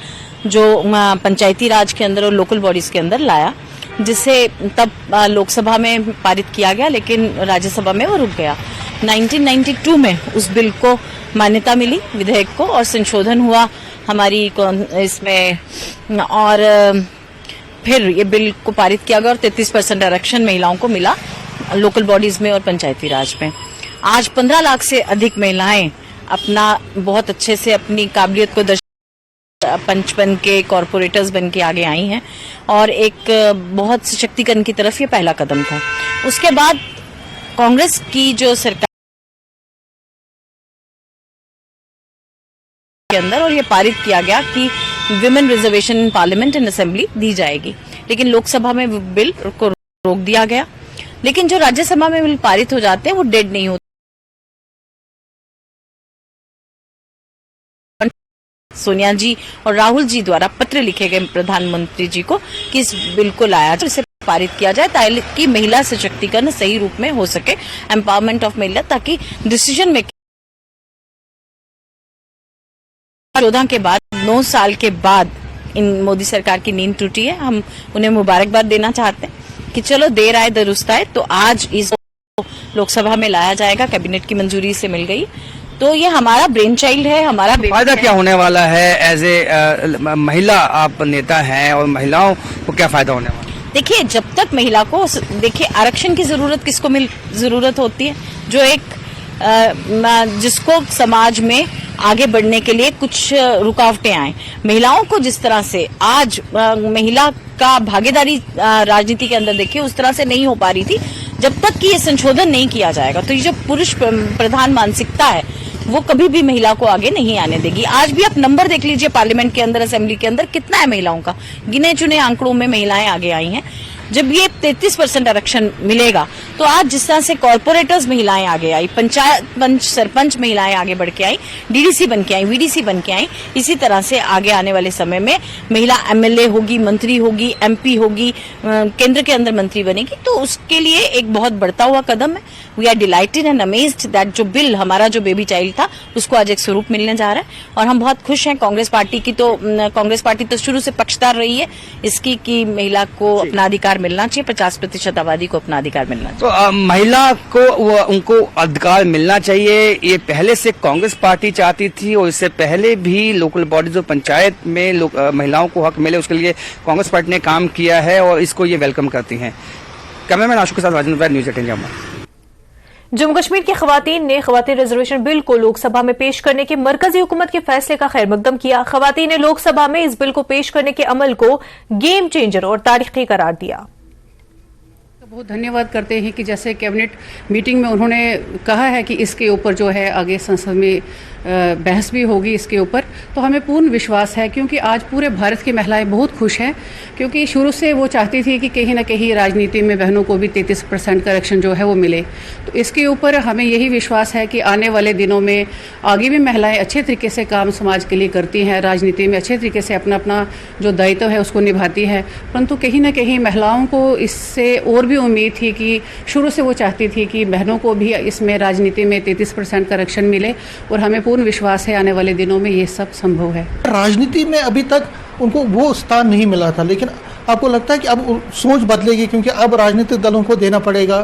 Speaker 7: जो पंचायती राज के अंदर और लोकल बॉडीज के अंदर लाया, जिसे तब लोकसभा में पारित किया गया लेकिन राज्यसभा में वो रुक गया। 1992 में उस बिल को मान्यता मिली, विधेयक को, और संशोधन हुआ हमारी इसमें और फिर ये बिल को पारित किया गया और 33% आरक्षण महिलाओं को मिला लोकल बॉडीज में और पंचायती राज में। आज 15 लाख से अधिक महिलाएं अपना बहुत अच्छे से अपनी काबिलियत को पंच बन के, कॉरपोरेटर्स बन के आगे आई हैं और एक बहुत सशक्तिकरण की तरफ ये पहला कदम था। उसके बाद कांग्रेस की जो सरकार के अंदर और ये पारित किया गया कि women reservation in parliament and assembly दी जाएगी, लेकिन लोकसभा में बिल को रोक दिया गया। लेकिन जो राज्यसभा में बिल पारित हो जाते हैं वो डेड नहीं होते। सोनिया जी और राहुल जी द्वारा पत्र लिखे गए प्रधानमंत्री जी को कि इस बिल को लाया जाए, इसे पारित किया जाए ताकि महिला सशक्तिकरण सही रूप में हो सके, एम्पावरमेंट ऑफ महिला, ताकि डिसीजन मेकिंग 14 के बाद 9 साल के बाद इन मोदी सरकार की नींद टूटी है। हम उन्हें मुबारकबाद देना चाहते हैं कि चलो देर आए दुरुस्त आए। तो आज इस लोकसभा में लाया जाएगा, कैबिनेट की मंजूरी से मिल गई, तो ये हमारा ब्रेन चाइल्ड है, हमारा
Speaker 9: फायदा क्या होने वाला है? एज ए महिला आप नेता हैं और महिलाओं को क्या फायदा होने वाला है?
Speaker 7: देखिए जब तक महिला को, देखिए आरक्षण की जरूरत किसको जरूरत होती है? जो एक जिसको समाज में आगे बढ़ने के लिए कुछ रुकावटें आए। महिलाओं को जिस तरह से आज महिला का भागीदारी राजनीति के अंदर देखिए उस तरह से नहीं हो पा रही थी, जब तक कि ये संशोधन नहीं किया जाएगा तो ये जो पुरुष प्रधान मानसिकता है वो कभी भी महिला को आगे नहीं आने देगी। आज भी आप नंबर देख लीजिए पार्लियामेंट के अंदर, असेंबली के अंदर कितना है महिलाओं का, गिने चुने आंकड़ों में महिलाएं आगे आई हैं। जब ये 33% आरक्षण मिलेगा तो आज जिस तरह से कॉर्पोरेटर्स महिलाएं आगे आई, पंच सरपंच महिलाएं आगे बढ़ के आई, डीडीसी बन के आई, वीडीसी बन के आई, इसी तरह से आगे आने वाले समय में महिला एमएलए होगी, मंत्री होगी, एमपी होगी, केंद्र के अंदर मंत्री बनेगी। तो उसके लिए एक बहुत बढ़ता हुआ कदम है। We are delighted and amazed that जो बिल हमारा जो बेबी चाइल्ड था उसको आज एक स्वरूप मिलने जा रहा है और हम बहुत खुश हैं। कांग्रेस पार्टी तो शुरू से पक्षधर रही है इसकी कि महिला को अपना अधिकार मिलना चाहिए, 50% आबादी को अपना अधिकार मिलना चाहिए।
Speaker 9: तो महिला को उनको अधिकार मिलना चाहिए, ये पहले से कांग्रेस पार्टी चाहती थी और इससे पहले भी लोकल बॉडीज और पंचायत में महिलाओं को हक मिले उसके लिए कांग्रेस पार्टी ने काम किया है और इसको ये वेलकम करती हैं। कैमरामैन आशु के साथ राजेंद्र, न्यूज 18 जम्मू।
Speaker 1: जम्मू कश्मीर की खवातीन ने खवातीन रिजर्वेशन बिल को लोकसभा में पेश करने के मरकजी हुकूमत के फैसले का खैर मकदम किया। खवातीन ने लोकसभा में इस बिल को पेश करने के अमल को गेम चेंजर और तारीखी करार दिया।
Speaker 12: बहुत धन्यवाद करते हैं कि जैसे कैबिनेट मीटिंग में उन्होंने कहा है कि इसके ऊपर जो है आगे संसद में बहस भी होगी इसके ऊपर, तो हमें पूर्ण विश्वास है क्योंकि आज पूरे भारत की महिलाएं बहुत खुश हैं क्योंकि शुरू से वो चाहती थी कि कहीं ना कहीं राजनीति में बहनों को भी 33% का आरक्षण जो है वो मिले। तो इसके ऊपर हमें यही विश्वास है कि आने वाले दिनों में आगे भी महिलाएं अच्छे तरीके से काम समाज के लिए करती हैं, राजनीति में अच्छे तरीके से अपना अपना जो दायित्व है उसको निभाती है। परंतु कहीं ना कहीं महिलाओं को इससे और भी उम्मीद थी कि शुरू से वो चाहती थी कि बहनों को भी इसमें राजनीति में 33% का आरक्षण मिले और हमें पूर्ण विश्वास है आने वाले दिनों में ये सब संभव है।
Speaker 3: राजनीति में अभी तक उनको वो स्थान नहीं मिला था, लेकिन आपको लगता है कि अब सोच बदलेगी, क्योंकि अब राजनीतिक दलों को देना पड़ेगा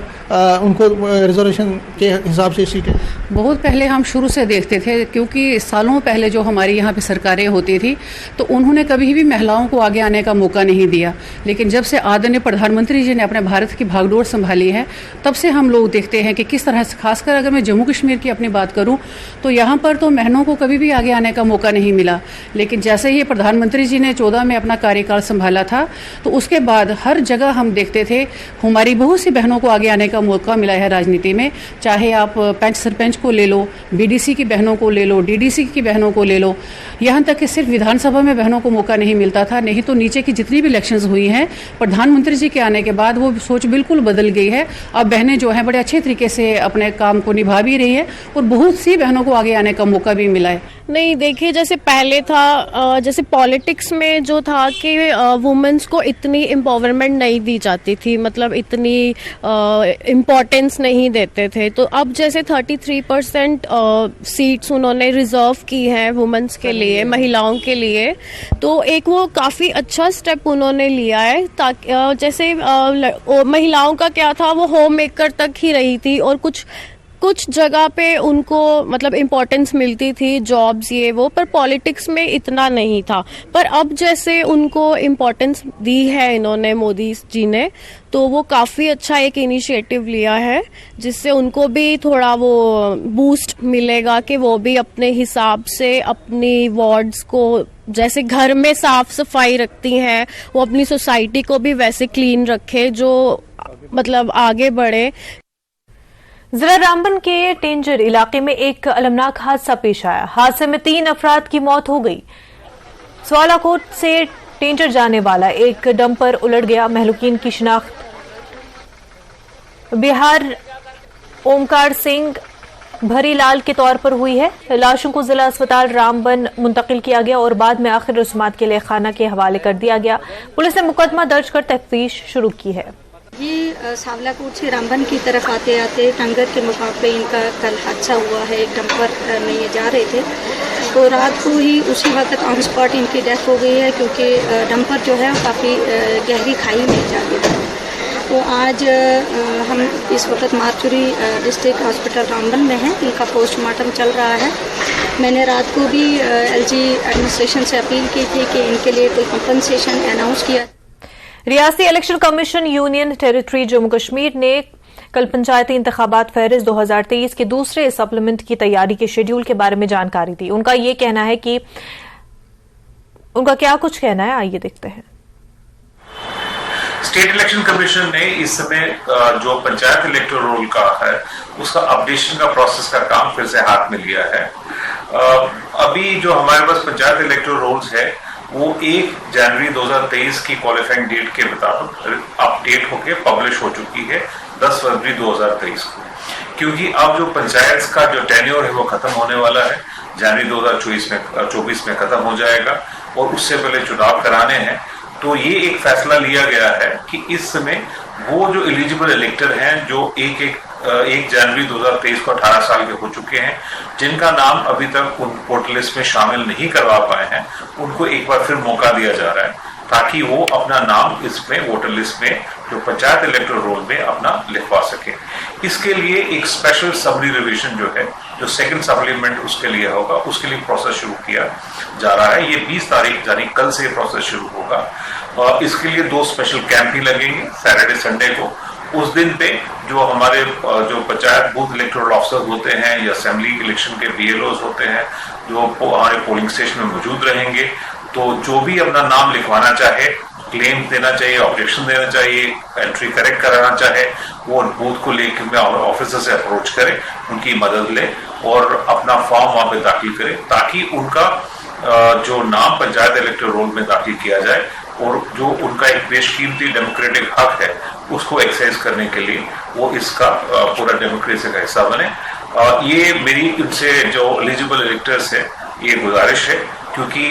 Speaker 3: उनको रिजर्वेशन के हिसाब से सीटें?
Speaker 12: बहुत पहले हम शुरू से देखते थे, क्योंकि सालों पहले जो हमारी यहाँ पे सरकारें होती थी तो उन्होंने कभी भी महिलाओं को आगे आने का मौका नहीं दिया। लेकिन जब से आदरणीय प्रधानमंत्री जी ने अपने भारत की भागदौड़ संभाली है, तब से हम लोग देखते हैं कि किस तरह से, खासकर अगर मैं जम्मू कश्मीर की अपनी बात करूं तो यहाँ पर तो बहनों को कभी भी आगे आने का मौका नहीं मिला। लेकिन जैसे ही प्रधानमंत्री जी ने 14 में अपना कार्यकाल संभाला था तो उसके बाद हर जगह हम देखते थे हमारी बहुत सी बहनों को आगे आने का मौका मिला है राजनीति में। चाहे आप पंच सरपंच को ले लो, बीडीसी की बहनों को ले लो, डीडीसी की बहनों को ले लो, यहाँ तक कि सिर्फ विधानसभा में बहनों को मौका नहीं मिलता था। नहीं तो नीचे की जितनी भी इलेक्शंस हुई हैं, प्रधानमंत्री जी के आने के बाद वो सोच बिल्कुल बदल गई है। अब बहनें जो हैं बड़े अच्छे तरीके से अपने काम को निभा भी रही है और बहुत सी बहनों को आगे आने का मौका भी मिला है।
Speaker 13: नहीं, देखिए जैसे पहले था, जैसे पॉलिटिक्स में जो था कि वुमेन्स को इतनी एम्पावरमेंट नहीं दी जाती थी, मतलब इतनी इम्पोर्टेंस नहीं देते थे। तो अब जैसे 33% सीट्स उन्होंने रिजर्व की हैं वुमेन्स के लिए, महिलाओं के लिए, तो एक वो काफ़ी अच्छा स्टेप उन्होंने लिया है। ताकि जैसे महिलाओं का क्या था, वो होम मेकर तक ही रही थी और कुछ जगह पे उनको मतलब इम्पोर्टेंस मिलती थी, जॉब्स ये वो, पर पॉलिटिक्स में इतना नहीं था। पर अब जैसे उनको इम्पोर्टेंस दी है इन्होंने, मोदी जी ने, तो वो काफ़ी अच्छा एक इनिशिएटिव लिया है जिससे उनको भी थोड़ा वो बूस्ट मिलेगा कि वो भी अपने हिसाब से अपनी वार्ड्स को, जैसे घर में साफ सफाई रखती हैं, वो अपनी सोसाइटी को भी वैसे क्लीन रखे, जो मतलब आगे बढ़े।
Speaker 1: जिला रामबन के टेंजर इलाके में एक अलमनाक हादसा पेश आया। हादसे में 3 अफराद की मौत हो गई। स्वालाकोट से टेंजर जाने वाला एक डंपर उलट गया। महलूकीन की शिनाख्त बिहार ओमकार सिंह भरीलाल के तौर पर हुई है। लाशों को जिला अस्पताल रामबन मुंतकिल किया गया और बाद में आखिर रस्मात के लिए खाना के हवाले कर दिया गया। पुलिस ने मुकदमा दर्ज कर तफ्तीश शुरू की है।
Speaker 14: ये सावलाकोट से रामबन की तरफ आते आते टंगर के मुकाबले इनका कल हादसा हुआ है। एक डंपर में ये जा रहे थे तो रात को ही उसी वक्त ऑन स्पॉट इनकी डेथ हो गई है, क्योंकि डंपर जो है काफ़ी गहरी खाई में जा गिरा। तो आज हम इस वक्त मारचुरी डिस्ट्रिक्ट हॉस्पिटल रामबन में हैं। इनका पोस्टमार्टम चल रहा है। मैंने रात को भी एलजी एडमिनिस्ट्रेशन से अपील की थी कि इनके लिए कोई कंपनसेशन अनाउंस किया।
Speaker 1: रियासती election commission union territory Jammu Kashmir ने कल पंचायती इंतखाबात फहरिस्त 2023 के दूसरे सप्लीमेंट की तैयारी के शेड्यूल के बारे में जानकारी दी। उनका ये कहना है कि उनका क्या कुछ कहना है, आइए देखते हैं।
Speaker 15: स्टेट इलेक्शन कमीशन ने इस समय जो पंचायत इलेक्टोरल रोल का है उसका अपडेशन का प्रोसेस का काम फिर से हाथ में लिया है। अभी जो हमारे पास पंचायत इलेक्टोरल रोल्स है वो 1 जनवरी 2023 की क्वालिफाइंग डेट के मुताबिक अपडेट होकर पब्लिश हो चुकी है 10 फरवरी 2023 को, क्योंकि अब जो पंचायत का जो टेन्योर है वो खत्म होने वाला है, जनवरी 2024 में खत्म हो जाएगा और उससे पहले चुनाव कराने हैं। तो ये एक फैसला लिया गया है कि इस समय वो जो एलिजिबल इलेक्टर हैं जो 1 जनवरी 2023 को 18 साल के हो चुके हैं, जिनका नाम अभी तक उन वोटर लिस्ट में शामिल नहीं करवा पाए हैं, उनको एक बार फिर मौका दिया जा रहा है ताकि वो अपना नाम इसमें वोटर लिस्ट में जो पंचायत इलेक्टोरल रोल में अपना लिखवा सके। इसके लिए एक स्पेशल सबरी रिविजन जो है, जो सेकंड सप्लीमेंट उसके लिए होगा, उसके लिए प्रोसेस शुरू किया जा रहा है। ये 20 तारीख यानी कल से प्रोसेस शुरू होगा और इसके लिए 2 स्पेशल कैंप भी लगेंगे सैटरडे संडे को। उस दिन पे जो हमारे जो पंचायत बूथ इलेक्टोरल ऑफिसर होते हैं या असेंबली इलेक्शन के बीएलओज होते हैं जो हमारे पोलिंग स्टेशन में मौजूद रहेंगे, तो जो भी अपना नाम लिखवाना चाहे, क्लेम देना चाहिए, ऑब्जेक्शन देना चाहिए, एंट्री करेक्ट कराना चाहे, वो बूथ को लेकर ऑफिसर से अप्रोच करे, उनकी मदद ले और अपना फॉर्म वहां पे दाखिल करे ताकि उनका जो नाम पंचायत इलेक्टोरल रोल में दाखिल किया जाए और जो उनका एक बेशकीमती डेमोक्रेटिक हक है उसको एक्सरसाइज करने के लिए वो इसका पूरा डेमोक्रेसी का हिस्सा बने। ये मेरी इनसे जो एलिजिबल इलेक्टर्स है ये गुजारिश है, क्योंकि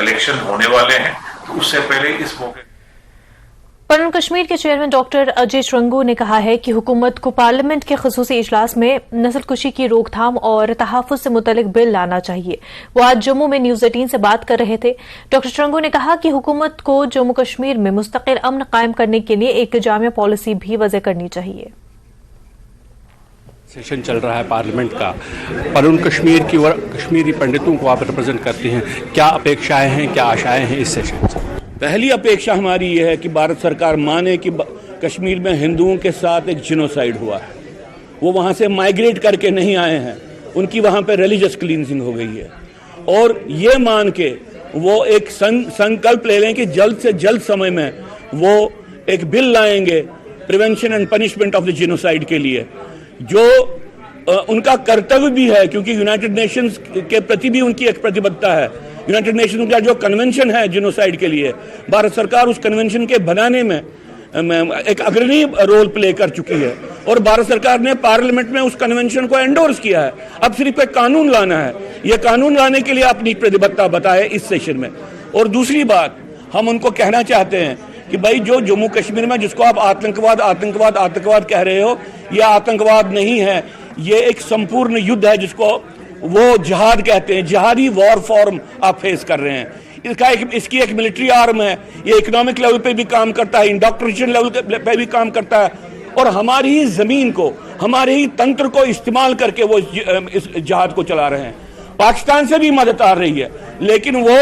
Speaker 15: इलेक्शन होने वाले हैं तो उससे पहले इस मौके
Speaker 1: परवीन कश्मीर के चेयरमैन डॉक्टर अजय श्रृंगू ने कहा है कि हुकूमत को पार्लियामेंट के खसूसी इजलास में नस्लकुशी की रोकथाम और तहफ़्फ़ुज़ से मुतल्लिक बिल लाना चाहिए। वो आज जम्मू में न्यूज़ 18 से बात कर रहे थे। डॉक्टर श्रृंगू ने कहा कि हुकूमत को जम्मू कश्मीर में मुस्तकिल अमन कायम करने के लिए एक जामिया पॉलिसी भी वज़ह करनी चाहिए।
Speaker 16: सेशन चल रहा है पार्लियामेंट का, परवीन कश्मीर की और कश्मीरी पंडितों को आप रिप्रेजेंट करते हैं, क्या अपेक्षाएं हैं, क्या आशाएं हैं इस सेशन से?
Speaker 17: पहली अपेक्षा हमारी ये है कि भारत सरकार माने कि कश्मीर में हिंदुओं के साथ एक जिनोसाइड हुआ है, वो वहाँ से माइग्रेट करके नहीं आए हैं, उनकी वहाँ पे रिलीजियस क्लींजिंग हो गई है, और ये मान के वो एक संकल्प ले लें कि जल्द से जल्द समय में वो एक बिल लाएंगे prevention and punishment of the genocide के लिए, जो उनका कर्तव्य भी है, क्योंकि यूनाइटेड नेशंस के प्रति भी उनकी एक प्रतिबद्धता है। यूनाइटेड नेशंस का जो कन्वेंशन है जिनोसाइड के लिए, भारत सरकार उस कन्वेंशन के बनाने में एक अग्रणी रोल प्ले कर चुकी है, और भारत सरकार ने पार्लियामेंट में उस कन्वेंशन को एंडोर्स किया है। अब सिर्फ एक कानून लाना है, ये कानून लाने के लिए अपनी प्रतिबद्धता बताए इस सेशन में। और दूसरी बात, हम उनको कहना चाहते हैं कि भाई जो जम्मू कश्मीर में जिसको आप आतंकवाद कह रहे हो, यह आतंकवाद नहीं है, ये एक संपूर्ण युद्ध है जिसको वो जिहाद कहते हैं, जिहादी वॉर फॉर्म आप फेस कर रहे हैं। इसकी एक मिलिट्री आर्म है, ये इकोनॉमिक लेवल पे भी काम करता है, इंडोक्ट्रिनेशन लेवल पे भी काम करता है, और हमारी ही जमीन को, हमारे ही तंत्र को इस्तेमाल करके वो इस जिहाद को चला रहे हैं। पाकिस्तान से भी मदद आ रही है, लेकिन वो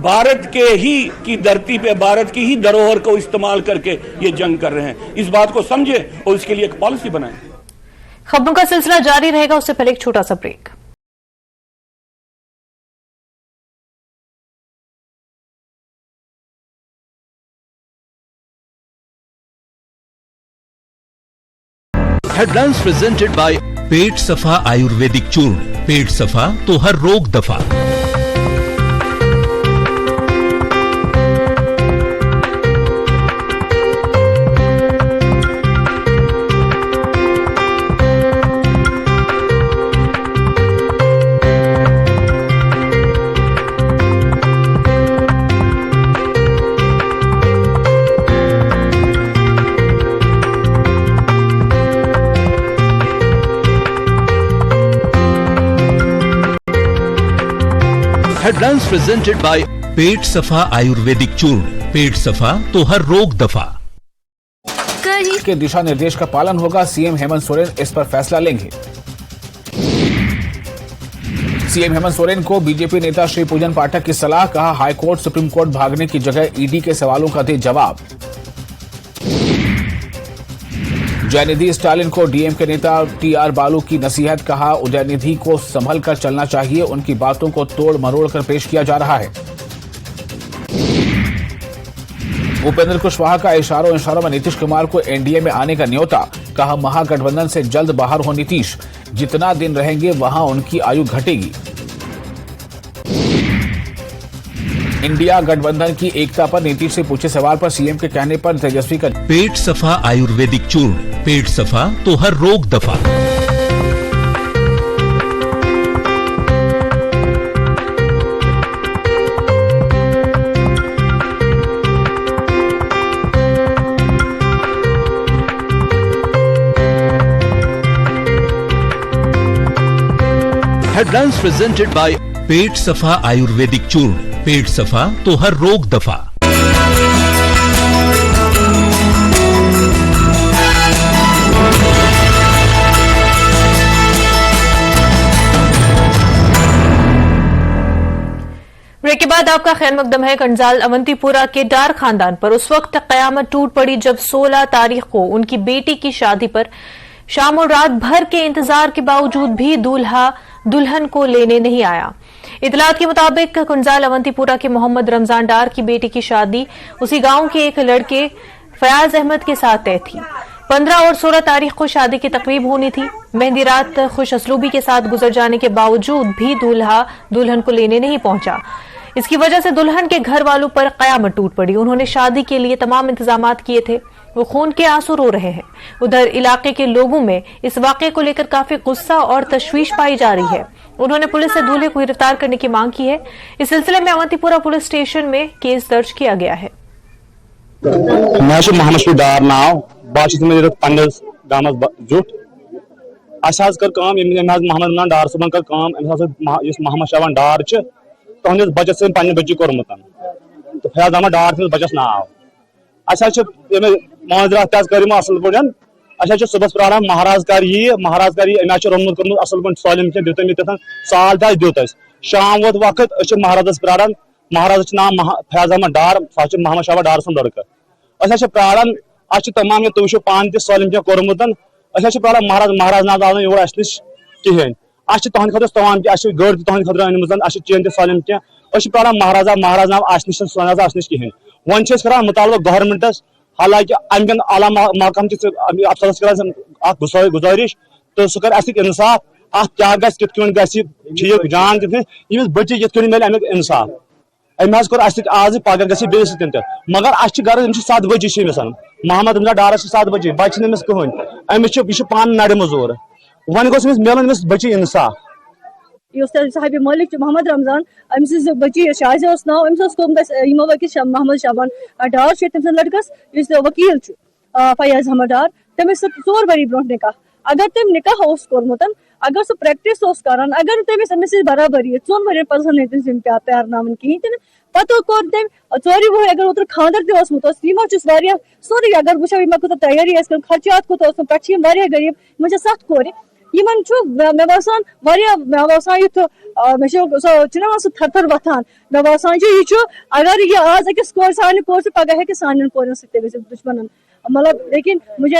Speaker 17: भारत के ही की धरती पे भारत की ही धरोहर को इस्तेमाल करके ये जंग कर रहे हैं। इस बात को समझे और इसके लिए एक पॉलिसी बनाएं।
Speaker 1: खबरों का सिलसिला जारी रहेगा, उससे पहले एक छोटा सा ब्रेक।
Speaker 10: हेडलाइंस प्रेजेंटेड बाय पेट सफा आयुर्वेदिक चूर्ण। पेट सफा तो हर रोग दफा। हेडलाइंस प्रेजेंटेड बाय पेट सफा आयुर्वेदिक चूर्ण। पेट सफा तो हर रोग दफा।
Speaker 11: के दिशा निर्देश का पालन होगा, सीएम हेमंत सोरेन इस पर फैसला लेंगे। सीएम हेमंत सोरेन को बीजेपी नेता श्री पूजन पाठक की सलाह, कहा हाईकोर्ट सुप्रीम कोर्ट भागने की जगह ईडी के सवालों का दे जवाब। उदयनिधि स्टालिन को डीएम के नेता टीआर बालू की नसीहत, कहा उदयनिधि को संभल कर चलना चाहिए, उनकी बातों को तोड़ मरोड़ कर पेश किया जा रहा है। उपेंद्र कुशवाहा का इशारों में नीतीश कुमार को एनडीए में आने का न्योता, कहा महागठबंधन से जल्द बाहर हो नीतीश, जितना दिन रहेंगे वहां उनकी आयु घटेगी। इंडिया गठबंधन की एकता पर नीतीश से पूछे सवाल पर सीएम के कहने पर तेजस्वी का
Speaker 10: पेट सफा आयुर्वेदिक चूर्ण। पेट सफा तो हर रोग दफा। हेडलाइंस प्रेजेंटेड बाय पेट सफा आयुर्वेदिक चूर्ण। पेट सफा तो हर रोग दफा।
Speaker 1: ब्रेक के बाद आपका खैर मकदम है। कंजाल अवंतीपुरा के डार खानदान पर उस वक्त कयामत टूट पड़ी जब 16 तारीख को उनकी बेटी की शादी पर शाम और रात भर के इंतजार के बावजूद भी दूल्हा दुल्हन को लेने नहीं आया। इतलात के मुताबिक कंजाल अवंतीपुरा के मोहम्मद रमजान डार की बेटी की शादी उसी गांव के एक लड़के फयाज अहमद के साथ तय थी। 15 और 16 तारीख को शादी की तकरीब होनी थी। मेहंदी रात खुश असलूबी के साथ गुजर जाने के बावजूद भी दूल्हा दुल्हन को लेने नहीं पहुंचा। इसकी वजह से दुल्हन के घर वालों पर कयामत टूट पड़ी। उन्होंने शादी के लिए तमाम इंतजामात किए थे, वो खून के आंसू रो रहे हैं। उधर इलाके के लोगों में इस वाकये को लेकर काफी गुस्सा और तशवीश पाई जा रही है। उन्होंने पुलिस से दूल्हे को गिरफ्तार करने की मांग की है। इस सिलसिले में अवंतीपुरा पुलिस स्टेशन में केस दर्ज किया गया है।
Speaker 18: मैं मोहम्मद शफीदार नाव बस पन्नस गामस जुट अस कर मोहम्मद इमरान डार सबन कर मोहम्मद शाबान डार तुहस बचस पे बच्ची कोर्मुत तो फैज अहमद डार थी बचस नाव माजरात कर असल पे सुबह प्रान महाराज कर रोनमुत कर्मुत असल पे सालिम कह दित साल तह दित शाम वोत वक्त महाराजस प्रान महाराज नाम फैज अहमद डार सह मोहम्मद शाबान डार सुन लड़का अस प्रान तमाम तुम वो पान तह सालिम कह कोर्मुत अस प्रान महाराज ना आव योर अस नश कहें तुहद खुद तमाम गड़ तुहद खुद अनम चेन तह सालिम कह प्रान महाराज नाव अस नश कहें वन करान मुतालबा गवर्नमेंटस हालांकि अमेन आला महकम अफसरस कर गुजारिश तो सह कर इंसाफ अत क्या ठीक जान दिस बच्चे ये मिले अमुक इंसाफ अमे आज पगह गि बेस मगर अस गर्ज 7 बजे मोहम्मद इमरान डारस 7 बजे बच्चे नमिस कहें अमिस यह पान नड़ मजूर वन गोस मिलन बच्चे इंसाफ
Speaker 19: साहिब मलिक मोहम्मद रमजान अमिस बच्ची शाजिया नाव अमिस वकील मोहम्मद शाबान डार तम लड़कस वकील फयाज अहमद डार तमिस 4 वरी ब्रोह निकाह अगर तम निकाह कोर्मुत अगर सह प्रैक्टिस करान अगर तमिस अमिस बराबरी 4 वर पजन प्यार नाम कहें पत कोर तम 4 वह अगर ओतर खानदर तमुत सोरे अगर वो कूत तैयारी खर्चात कूत पे गरीब मे 7 कोर मे बसान मे बसान युथ मे सह थर वथान मे बसान यह अगर यह आज अकिस कोर सान कोर से पगह हे सान कोरन दुश्मन मतलब लेकिन मुझे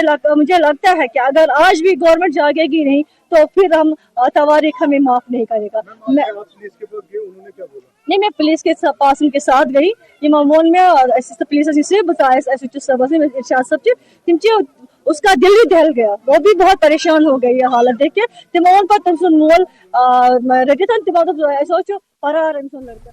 Speaker 19: लगता है कि अगर आज भी गवर्नमेंट जागेगी नहीं तो फिर हम तवारीख हमें माफ नहीं करेगा। नहीं मैं पुलिस के पास उनके साथ गई मोन में पुलिस इरशाद सब तम उसका दिल ही दहल गया, वो भी बहुत परेशान हो गई है हालत देख के तिमोन पर तुम सुन मोल रखी था सोचो फरार लड़का।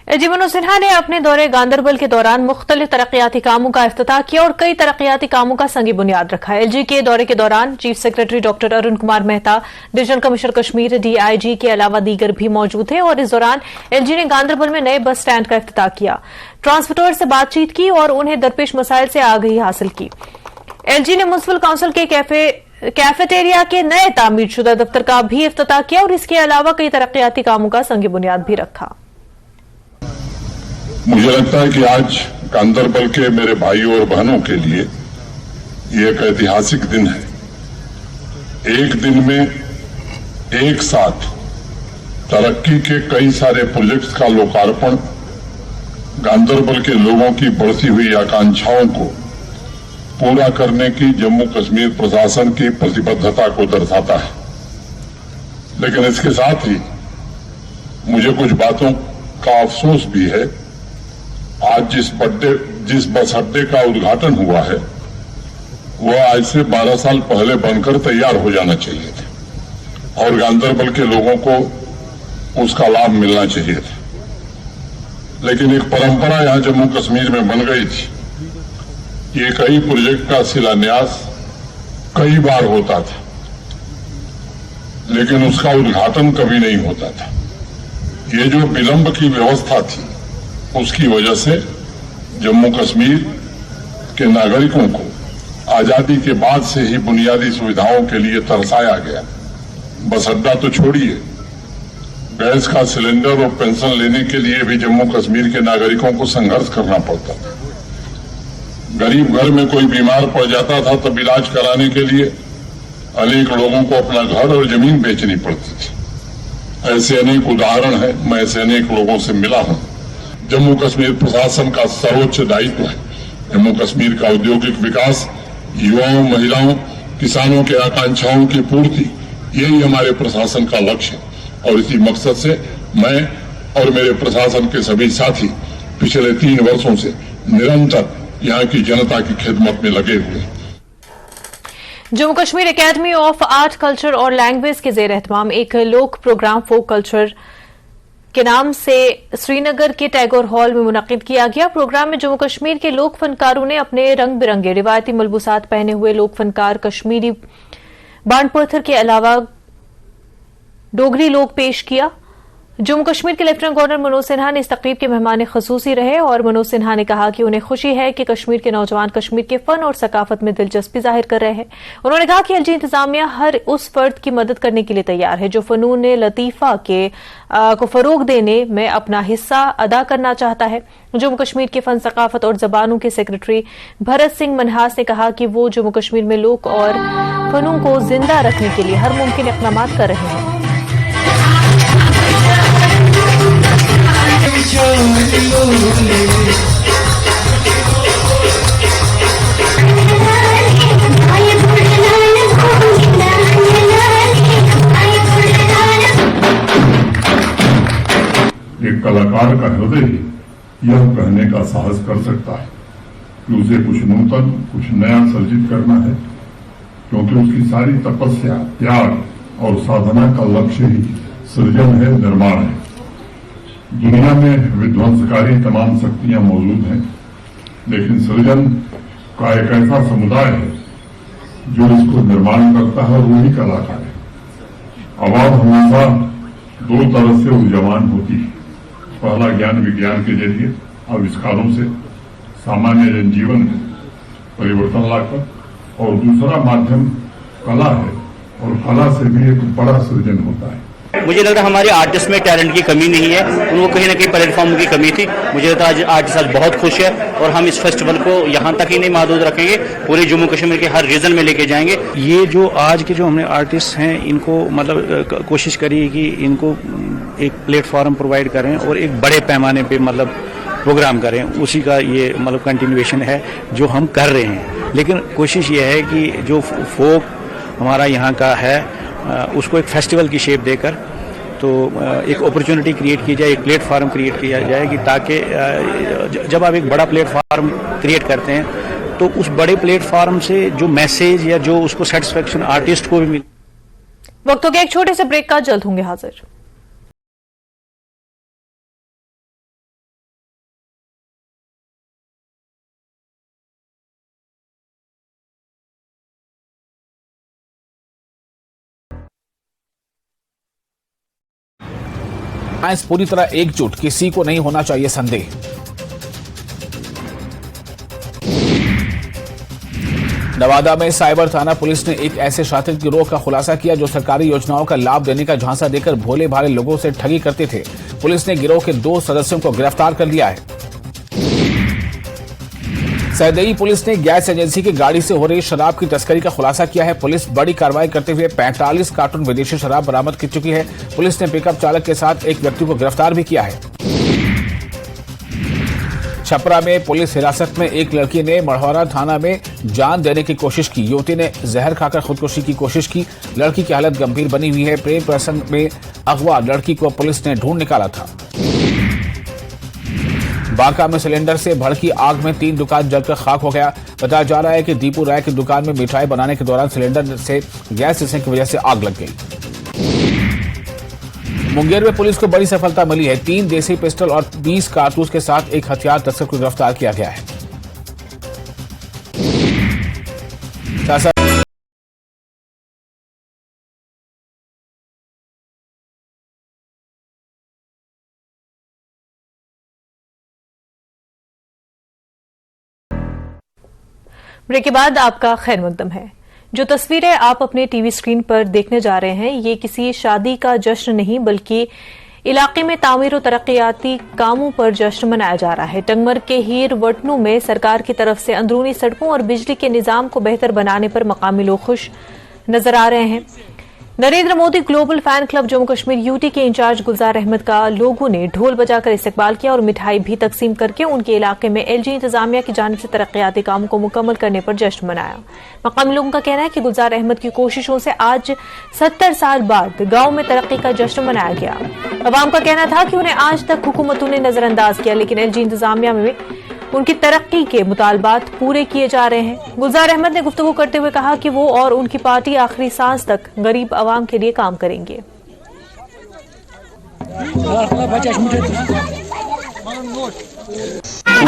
Speaker 1: एजीवन सिन्हा ने अपने दौरे गांदरबल के दौरान मुख्तलिफ तरक्याती कामों का इफ्तिताह किया और कई तरक्याती कामों का संगी बुनियाद रखा। एलजी के दौरे के दौरान chief secretary doctor Arun Kumar Mehta, divisional commissioner Kashmir DIG के अलावा दीगर भी मौजूद थे और इस दौरान एलजी ने गांदरबल में नए बस स्टैंड का इफ्तिताह किया, ट्रांसपोर्टर से बातचीत की और उन्हें दरपेश मसाइल से आगाही हासिल की। एलजी ने म्युनिसिपल काउंसिल के कैफेटेरिया के नए तामीरशुदा दफ्तर का भी इफ्तिताह किया और इसके अलावा कई तरक्याती कामों का संगी बुनियाद भी रखा।
Speaker 20: मुझे लगता है कि आज गांदरबल के मेरे भाइयों और बहनों के लिए ये एक ऐतिहासिक दिन है। एक दिन में एक साथ तरक्की के कई सारे प्रोजेक्ट्स का लोकार्पण गांदरबल के लोगों की बढ़ती हुई आकांक्षाओं को पूरा करने की जम्मू कश्मीर प्रशासन की प्रतिबद्धता को दर्शाता है। लेकिन इसके साथ ही मुझे कुछ बातों का अफसोस भी है। आज जिस बस अड्डे का उद्घाटन हुआ है वह आज से 12 साल पहले बनकर तैयार हो जाना चाहिए था और गांदरबल के लोगों को उसका लाभ मिलना चाहिए था। लेकिन एक परंपरा यहां जम्मू कश्मीर में बन गई थी। ये कई प्रोजेक्ट का शिलान्यास कई बार होता था लेकिन उसका उद्घाटन कभी नहीं होता था। ये जो विलंब की व्यवस्था थी उसकी वजह से जम्मू कश्मीर के नागरिकों को आजादी के बाद से ही बुनियादी सुविधाओं के लिए तरसाया गया। बस अड्डा तो छोड़िए, गैस का सिलेंडर और पेंशन लेने के लिए भी जम्मू कश्मीर के नागरिकों को संघर्ष करना पड़ता था। गरीब घर में कोई बीमार पड़ जाता था तब इलाज कराने के लिए अनेक लोगों को अपना घर और जमीन बेचनी पड़ती थी। ऐसे अनेक उदाहरण है, मैं ऐसे अनेक लोगों से मिला हूं। जम्मू कश्मीर प्रशासन का सर्वोच्च दायित्व है जम्मू कश्मीर का औद्योगिक विकास, युवाओं, महिलाओं, किसानों के आकांक्षाओं की पूर्ति, यही हमारे प्रशासन का लक्ष्य है। और इसी मकसद से मैं और मेरे प्रशासन के सभी साथी पिछले 3 वर्षों से निरंतर यहाँ की जनता की खिदमत में लगे हुए हैं।
Speaker 1: Jammu Kashmir academy of art, culture और लैंग्वेज के जेर एहतमाम एक लोक प्रोग्राम फोक कल्चर के नाम से श्रीनगर के टैगोर हॉल में मुनक्किद किया गया। प्रोग्राम में जम्मू कश्मीर के लोक फनकारों ने अपने रंग बिरंगे रिवायती मलबूसात पहने हुए लोक फनकार कश्मीरी बांड पत्थर के अलावा डोगरी लोक पेश किया। जम्मू कश्मीर के लेफ्टिनेंट गवर्नर मनोज सिन्हा ने इस तकरीब के मेहमान खसूसी रहे और मनोज सिन्हा ने कहा कि उन्हें खुशी है कि कश्मीर के नौजवान कश्मीर के फन और सकाफत में दिलचस्पी जाहिर कर रहे हैं। उन्होंने कहा कि एलजी इंतजामिया हर उस फर्द की मदद करने के लिए तैयार है जो फनून लतीफा को फरोग देने में अपना हिस्सा अदा करना चाहता है। जम्मू कश्मीर के फन सकाफत और जबानों के सेक्रेटरी भरत सिंह मनहास ने कहा कि वो जम्मू कश्मीर में लोक और फनून को जिंदा रखने के लिए हर मुमकिन इक़दाम कर रहे हैं।
Speaker 20: एक कलाकार का हृदय यह कहने का साहस कर सकता है कि उसे कुछ नूतन, कुछ नया सर्जित करना है, क्योंकि उसकी सारी तपस्या, त्याग और साधना का लक्ष्य ही सृजन है, निर्माण है। दुनिया में विध्वंसकारी तमाम शक्तियां मौजूद हैं, लेकिन सृजन का एक ऐसा समुदाय है जो इसको निर्माण करता है और वही कलाकार है। आवाज हमेशा दो तरह से ऊर्जावान होती है। पहला ज्ञान विज्ञान के जरिए आविष्कारों से सामान्य जनजीवन में परिवर्तन लाकर, और दूसरा माध्यम कला है, और कला से भी एक बड़ा सृजन होता है।
Speaker 21: मुझे लग रहा है हमारे आर्टिस्ट में टैलेंट की कमी नहीं है, उनको कहीं ना कहीं प्लेटफॉर्म की कमी थी। मुझे लगता है आज आर्टिस्ट आज बहुत खुश है और हम इस फेस्टिवल को यहाँ तक ही नहीं महदूद रखेंगे, पूरे जम्मू कश्मीर के हर रीजन में लेके जाएंगे।
Speaker 22: ये जो आज के जो हमने आर्टिस्ट हैं, इनको मतलब कोशिश करिए कि इनको एक प्लेटफॉर्म प्रोवाइड करें और एक बड़े पैमाने पे मतलब प्रोग्राम करें। उसी का ये मतलब कंटिन्यूएशन है जो हम कर रहे हैं। लेकिन कोशिश ये है कि जो फोक हमारा यहाँ का है उसको एक फेस्टिवल की शेप देकर तो एक अपॉर्चुनिटी क्रिएट की जाए, एक प्लेटफॉर्म क्रिएट किया जाए कि ताकि जब आप एक बड़ा प्लेटफॉर्म क्रिएट करते हैं तो उस बड़े प्लेटफॉर्म से जो मैसेज या जो उसको सेटिस्फेक्शन आर्टिस्ट को भी मिले।
Speaker 1: वक्त हो गया एक छोटे से ब्रेक का, जल्द होंगे हाजिर।
Speaker 11: साइंस पूरी तरह एकजुट, किसी को नहीं होना चाहिए संदेह। नवादा में साइबर थाना पुलिस ने एक ऐसे शातिर गिरोह का खुलासा किया जो सरकारी योजनाओं का लाभ देने का झांसा देकर भोले भाले लोगों से ठगी करते थे। पुलिस ने गिरोह के 2 सदस्यों को गिरफ्तार कर लिया है। सैदई पुलिस ने गैस एजेंसी की गाड़ी से हो रही शराब की तस्करी का खुलासा किया है। पुलिस बड़ी कार्रवाई करते हुए 45 कार्टून विदेशी शराब बरामद कर चुकी है। पुलिस ने पिकअप चालक के साथ एक व्यक्ति को गिरफ्तार भी किया है। छपरा में पुलिस हिरासत में एक लड़की ने मढ़ौरा थाना में जान देने की कोशिश की। युवती ने जहर खाकर खुदकुशी की कोशिश की। लड़की की हालत गंभीर बनी हुई है। प्रेम प्रसंग में अगवा लड़की को पुलिस ने ढूंढ निकाला था। बांका में सिलेंडर से भड़की आग में 3 दुकान जलकर खाक हो गया। बताया जा रहा है कि दीपू राय की दुकान में मिठाई बनाने के दौरान सिलेंडर से गैस रिसने की वजह से आग लग गई। मुंगेर में पुलिस को बड़ी सफलता मिली है। 3 देसी पिस्टल और 20 कारतूस के साथ एक हथियार तस्कर को गिरफ्तार किया गया है।
Speaker 1: ब्रेक के बाद आपका खैर मकदम है। जो तस्वीरें आप अपने टीवी स्क्रीन पर देखने जा रहे हैं, ये किसी शादी का जश्न नहीं बल्कि इलाके में तामीर और तरक्याती कामों पर जश्न मनाया जा रहा है। टंगमर के हीर वटनू में सरकार की तरफ से अंदरूनी सड़कों और बिजली के निजाम को बेहतर बनाने पर मकामी लोग खुश नजर आ रहे हैं। Narendra Modi global fan club Jammu Kashmir UT के इंचार्ज गुलजार अहमद का लोगों ने ढोल बजाकर इस्तकबाल किया और मिठाई भी तकसीम करके उनके इलाके में एलजी इंतजामिया की जानिब से तरक्याती कामों को मुकम्मल करने पर जश्न मनाया। मकामी लोगों का कहना है कि गुलजार अहमद की कोशिशों से आज 70 साल बाद गांव में तरक्की का जश्न मनाया गया। अवाम का कहना था कि उन्हें आज तक हुकूमतों ने नजरअंदाज किया, लेकिन एलजी इंतजामिया में उनकी तरक्की के मुतालबात पूरे किए जा रहे हैं। गुलजार अहमद ने गुफ्तगू करते हुए कहा कि वो और उनकी पार्टी आखिरी सांस तक गरीब आवाम के लिए काम करेंगे।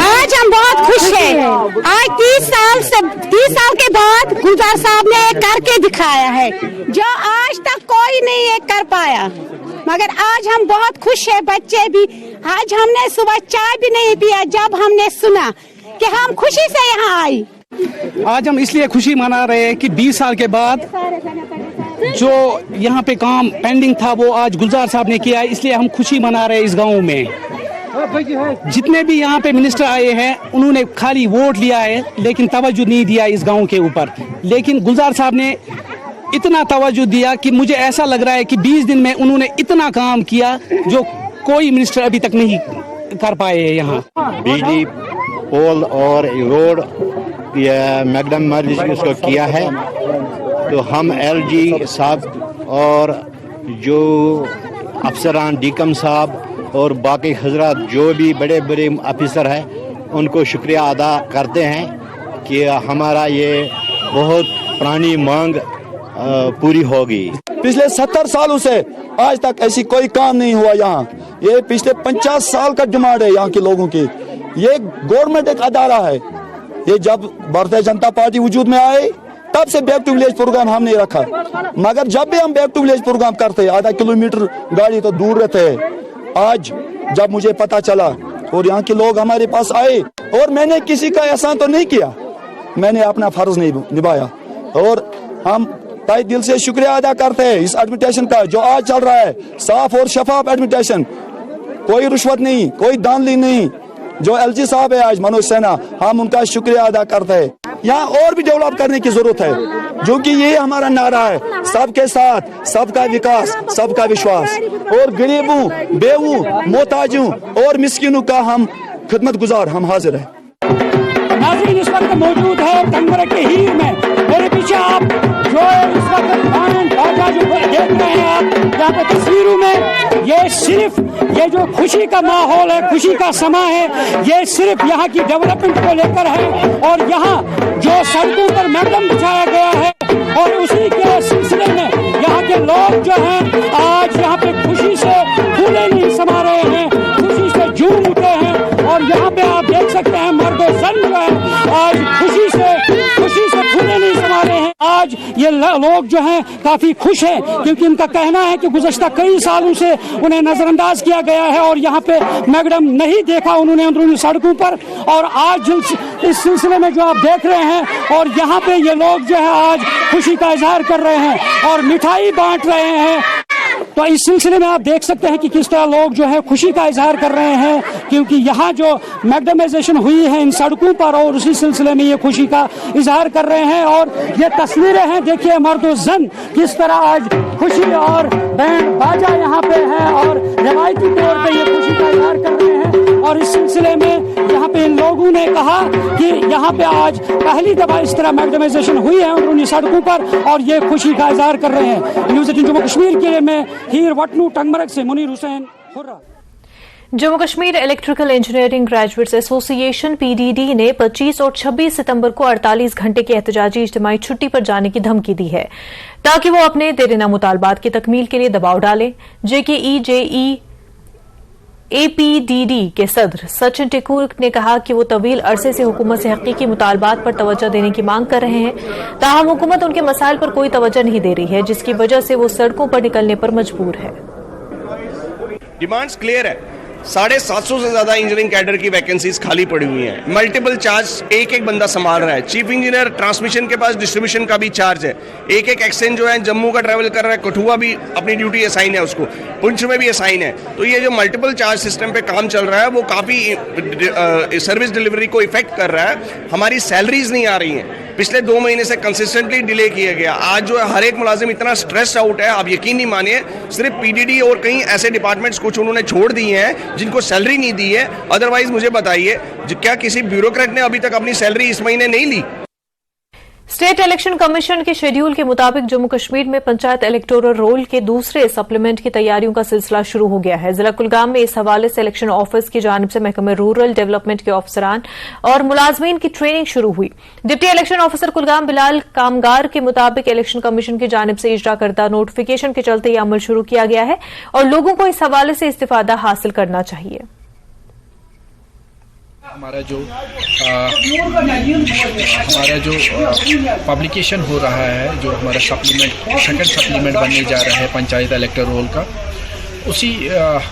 Speaker 23: आज हम बहुत खुश हैं। आज 30 साल के बाद गुलजार साहब ने करके दिखाया है जो आज तक कोई नहीं कर पाया। मगर आज हम बहुत खुश है, बच्चे भी। आज हमने सुबह चाय भी नहीं पिया जब हमने सुना कि हम खुशी से यहाँ आई।
Speaker 2: आज हम इसलिए खुशी मना रहे हैं कि 20 साल के बाद जो यहाँ पे काम पेंडिंग था वो आज गुलजार साहब ने किया है, इसलिए हम खुशी मना रहे हैं इस गांव में। जितने भी यहाँ पे मिनिस्टर आए हैं उन्होंने खाली वोट लिया है लेकिन तवज्जो नहीं दिया इस गांव के ऊपर। लेकिन गुलजार साहब ने इतना तवज्जो दिया कि मुझे ऐसा लग रहा है कि 20 दिन में उन्होंने इतना काम किया जो कोई मिनिस्टर अभी तक नहीं कर पाए हैं यहाँ।
Speaker 4: बिजली पोल और रोड मैकडम मर्ज उसको किया है, तो हम LG साहब और जो अफसरान डीकम साहब और बाकी हजरात जो भी बड़े बड़े ऑफिसर हैं उनको शुक्रिया अदा करते हैं कि हमारा ये बहुत पुरानी मांग पूरी होगी।
Speaker 5: पिछले 70 सालों से आज तक ऐसी कोई काम नहीं हुआ यहाँ। ये पिछले 50 साल का डिमांड है यहाँ के लोगों की। ये गवर्नमेंट एक अदारा है। ये जब भारतीय जनता पार्टी वजूद में आए तब से बैक टू विलेज प्रोग्राम हमने रखा, मगर जब भी हम बैक टू विलेज प्रोग्राम करते आधा किलोमीटर गाड़ी तो दूर रहते हैं। आज जब मुझे पता चला और यहाँ के लोग हमारे पास आए और मैंने किसी का एहसान तो नहीं किया, मैंने अपना फर्ज नहीं निभाया और हम तहे दिल से शुक्रिया अदा करते हैं इस एडमिटेशन का जो आज चल रहा है। साफ और शफाफ एडमिटेशन, कोई रिश्वत नहीं, कोई धांधली नहीं। जो LG साहब है आज मनोज सिन्हा, हम उनका शुक्रिया अदा करते हैं। यहाँ और भी डेवलप करने की जरूरत है, जो कि ये हमारा नारा है, सबके साथ सबका विकास सबका विश्वास। और गरीबों, बेवों, मोहताजों और मिस्किनों का हम खिदमत गुजार हम हाजिर है।
Speaker 2: नाज़रीन इस वक्त मौजूद है टंगमरग के हीर में। मेरे पीछे आप जो इस वक्त बाजा जो देख रहे हैं आप यहाँ पे तस्वीरों में, ये सिर्फ ये जो खुशी का माहौल है, खुशी का समा है, ये सिर्फ यहाँ की डेवलपमेंट को लेकर है। और यहाँ जो सड़कों पर मैडम बिछाया गया है और उसी के सिलसिले में यहाँ के लोग जो हैं आज यहाँ पे खुशी से फूले नहीं समा रहे हैं, खुशी से झूम उठे हैं। और यहाँ पे आप देख सकते हैं मर्द और जन जो है आज खुशी से फूले नहीं समा रहे हैं। आज ये लोग जो हैं काफी खुश हैं क्योंकि इनका कहना है कि गुज़श्ता कई सालों से उन्हें नजरअंदाज किया गया है और यहाँ पे मैडम नहीं देखा उन्होंने अंदरूनी सड़कों पर। और आज इस सिलसिले में जो आप देख रहे हैं और यहाँ पे ये लोग जो है आज खुशी का इजहार कर रहे हैं और मिठाई बांट रहे हैं। तो इस सिलसिले में आप देख सकते हैं कि किस तरह लोग जो है खुशी का इजहार कर रहे हैं क्योंकि यहाँ जो मैकडमाइजेशन हुई है इन सड़कों पर और उसी सिलसिले में ये खुशी का इजहार कर रहे हैं। और ये तस्वीरें हैं, देखिए मर्द और जन किस तरह आज खुशी और बैंड बाजा यहाँ पे है और रिवायती तौर पे ये खुशी का इजहार कर रहे हैं। और इस सिलसिले में यहाँ पे इन लोगों ने कहा कि यहाँ पे आज पहली दफा इस तरह मैकडमाइजेशन हुई है अंदरूनी सड़कों पर और ये खुशी का इजहार कर रहे हैं। न्यूज़ 18 जम्मू कश्मीर के लिए मैं हीर वटनू टंगमरग से मुनीर हुसैन खुर्रा।
Speaker 1: Jammu Kashmir electrical engineering graduates association PDD ने 25 और 26 सितंबर को 48 घंटे की एहतजाजी इज्तिमाई छुट्टी पर जाने की धमकी दी है ताकि वो अपने देरीना मुतालबात की तकमील के लिए दबाव डालें। JKE APDD के सदर सचिन टिकूर ने कहा कि वो तवील अरसे से हुकूमत से हकीकी मुतालबात पर तवज्जो देने की मांग कर रहे हैं, ताहम हुकूमत उनके मसाइल पर कोई तवज्जो नहीं दे रही है, जिसकी वजह से वो सड़कों पर निकलने पर मजबूर है।
Speaker 24: डिमांड्स क्लियर है, 750 से ज्यादा इंजीनियरिंग कैडर की वैकेंसीज खाली पड़ी हुई हैं। मल्टीपल चार्ज एक बंदा संभाल रहा है। चीफ इंजीनियर ट्रांसमिशन के पास डिस्ट्रीब्यूशन का भी चार्ज है। एक एक्सचेंज जो है जम्मू का ट्रैवल कर रहा है, कठुआ भी अपनी ड्यूटी असाइन है उसको, पुंछ में भी असाइन है। तो ये जो मल्टीपल चार्ज सिस्टम पे काम चल रहा है वो काफी सर्विस डिलीवरी को इफेक्ट कर रहा है। हमारी सैलरीज नहीं आ रही हैं, पिछले 2 महीने से कंसिस्टेंटली डिले किया गया। आज जो है हर एक मुलाजिम इतना स्ट्रेस आउट है, आप यकीन नहीं मानिए। सिर्फ PDD और कई ऐसे डिपार्टमेंट्स कुछ उन्होंने छोड़ दिए हैं जिनको सैलरी नहीं दी है। अदरवाइज मुझे बताइए क्या किसी ब्यूरोक्रेट ने अभी तक अपनी सैलरी इस महीने नहीं ली?
Speaker 1: स्टेट इलेक्शन कमीशन के शेड्यूल के मुताबिक जम्मू कश्मीर में पंचायत इलेक्टोरल रोल के दूसरे सप्लीमेंट की तैयारियों का सिलसिला शुरू हो गया है। जिला कुलगाम में इस हवाले से इलेक्शन ऑफिस की जानिब से महकमे रूरल डेवलपमेंट के अफसरान और मुलाजमीन की ट्रेनिंग शुरू हुई। Deputy election officer Kulgam Bilal कामगार के मुताबिक इलेक्शन कमीशन की जानिब से इजरा करदा नोटिफिकेशन के चलते यह अमल शुरू किया गया है और लोगों को इस हवाले से इस्तिफादा हासिल करना चाहिए।
Speaker 25: हमारा जो पब्लिकेशन हो रहा है, जो हमारा सप्लीमेंट सेकंड सप्लीमेंट बनने जा रहा है पंचायत इलेक्टोरल रोल का,
Speaker 6: उसी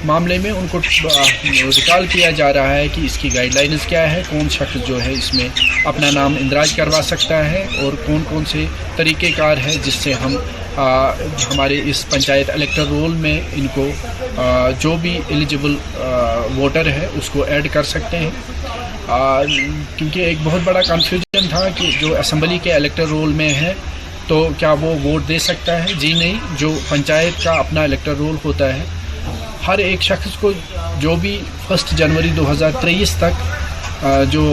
Speaker 6: मामले में उनको रिकॉल किया जा रहा है कि इसकी गाइडलाइंस क्या है, कौन शख्स जो है इसमें अपना नाम इंदराज करवा सकता है और कौन कौन से तरीक़ेकार है जिससे हम हमारे इस पंचायत इलेक्टर रोल में इनको जो भी एलिजिबल वोटर है उसको ऐड कर सकते हैं। क्योंकि एक बहुत बड़ा कन्फ्यूजन था कि जो असेंबली के इलेक्टर रोल में है तो क्या वो वोट दे सकता है। जी नहीं, जो पंचायत का अपना इलेक्टर रोल होता है, हर एक शख्स को जो भी 1 जनवरी 2023 तक जो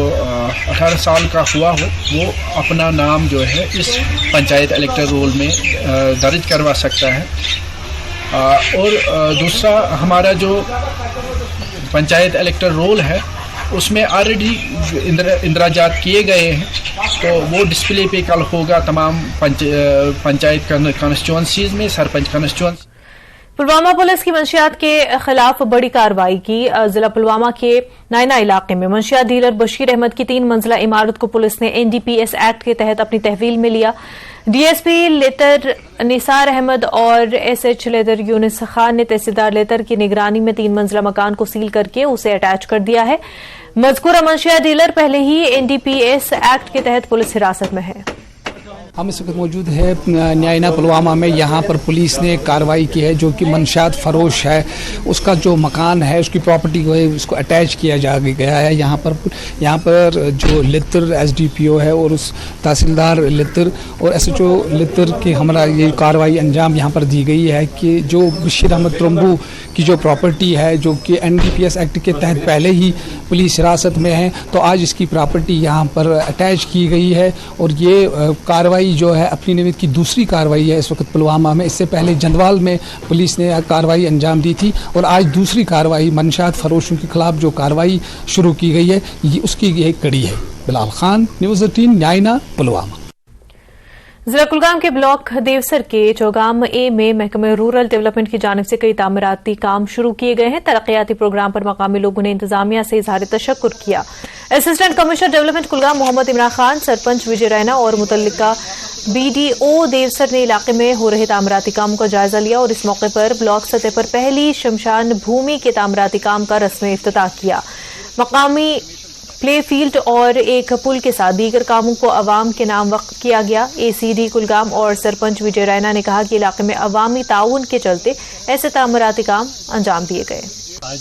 Speaker 6: 18 साल का हुआ हो वो अपना नाम जो है इस पंचायत इलेक्टर रोल में दर्ज करवा सकता है। और दूसरा, हमारा जो पंचायत इलेक्टर रोल है उसमें ऑलरेडी इंदराजात किए गए हैं, तो वो डिस्प्ले पे कल होगा तमाम पंचायत कॉन्स्टिट्यूंसीज में, सरपंच कॉन्स्टिट्यूंसी।
Speaker 1: पुलवामा पुलिस की मंशियात के खिलाफ बड़ी कार्रवाई की। जिला पुलवामा के नायना इलाके में मंशियात डीलर बशीर अहमद की 3 मंजिला इमारत को पुलिस ने एनडीपीएस एक्ट के तहत अपनी तहवील में लिया। डीएसपी लेतर निसार अहमद और एसएच लेतर यूनिस खान ने तहसीलदार लेतर की निगरानी में 3 मंजिला मकान को सील करके उसे अटैच कर दिया है। मज़कूरा मंशियात डीलर पहले ही एनडीपीएस एक्ट के तहत पुलिस हिरासत में है।
Speaker 7: हम इस वक्त मौजूद है न्यायना पुलवामा में। यहाँ पर पुलिस ने कार्रवाई की है जो कि मंशियात फरोश है, उसका जो मकान है उसकी प्रॉपर्टी को है उसको अटैच किया जा गया है। यहाँ पर जो लितर एसडीपीओ है और उस तहसीलदार लितर और एसएचओ लितर की हमारा ये कार्रवाई अंजाम यहाँ पर दी गई है कि जो बशीर अहमद त्रम्बू की जो प्रॉपर्टी है जो कि एनडीपीएस एक्ट के तहत पहले ही पुलिस हिरासत में है, तो आज इसकी प्रॉपर्टी यहाँ पर अटैच की गई है। और ये कार्रवाई जो है अपनी निमित्त की दूसरी कार्रवाई है इस वक्त पुलवामा में। इससे पहले जंदवाल में पुलिस ने कार्रवाई अंजाम दी थी और आज दूसरी कार्रवाई मंशियात फरोशों के खिलाफ जो कार्रवाई शुरू की गई है ये उसकी एक कड़ी है। बिलाल खान, न्यूज़ 18, न्यायना, पुलवामा।
Speaker 1: जिला कुलगाम के ब्लॉक देवसर के चौगाम ए में महकमे रूरल डेवलपमेंट की जानिब से कई तामीराती काम शुरू किए गए हैं। तरक्याती प्रोग्राम पर मकामी लोगों ने इंतजामिया से इजहार तशक्कुर किया। Assistant commissioner development Kulgam Mohammad Imran Khan, sarpanch Vijay Raina और मुतल्लिका बीडीओ देवसर ने इलाके में हो रहे तामीराती कामों का जायजा लिया और इस मौके पर ब्लॉक सतह पर पहली शमशान भूमि के तामीराती काम का रस्मी इफ्तिताह किया। मकामी प्ले फील्ड और एक पुल के साथ दीगर कामों को अवाम के नाम वक्फ किया गया। एसीडी कुलगाम और सरपंच विजय रैना ने कहा कि इलाके में अवामी ताउन के चलते ऐसे तामीराती काम अंजाम दिए गए।
Speaker 8: आज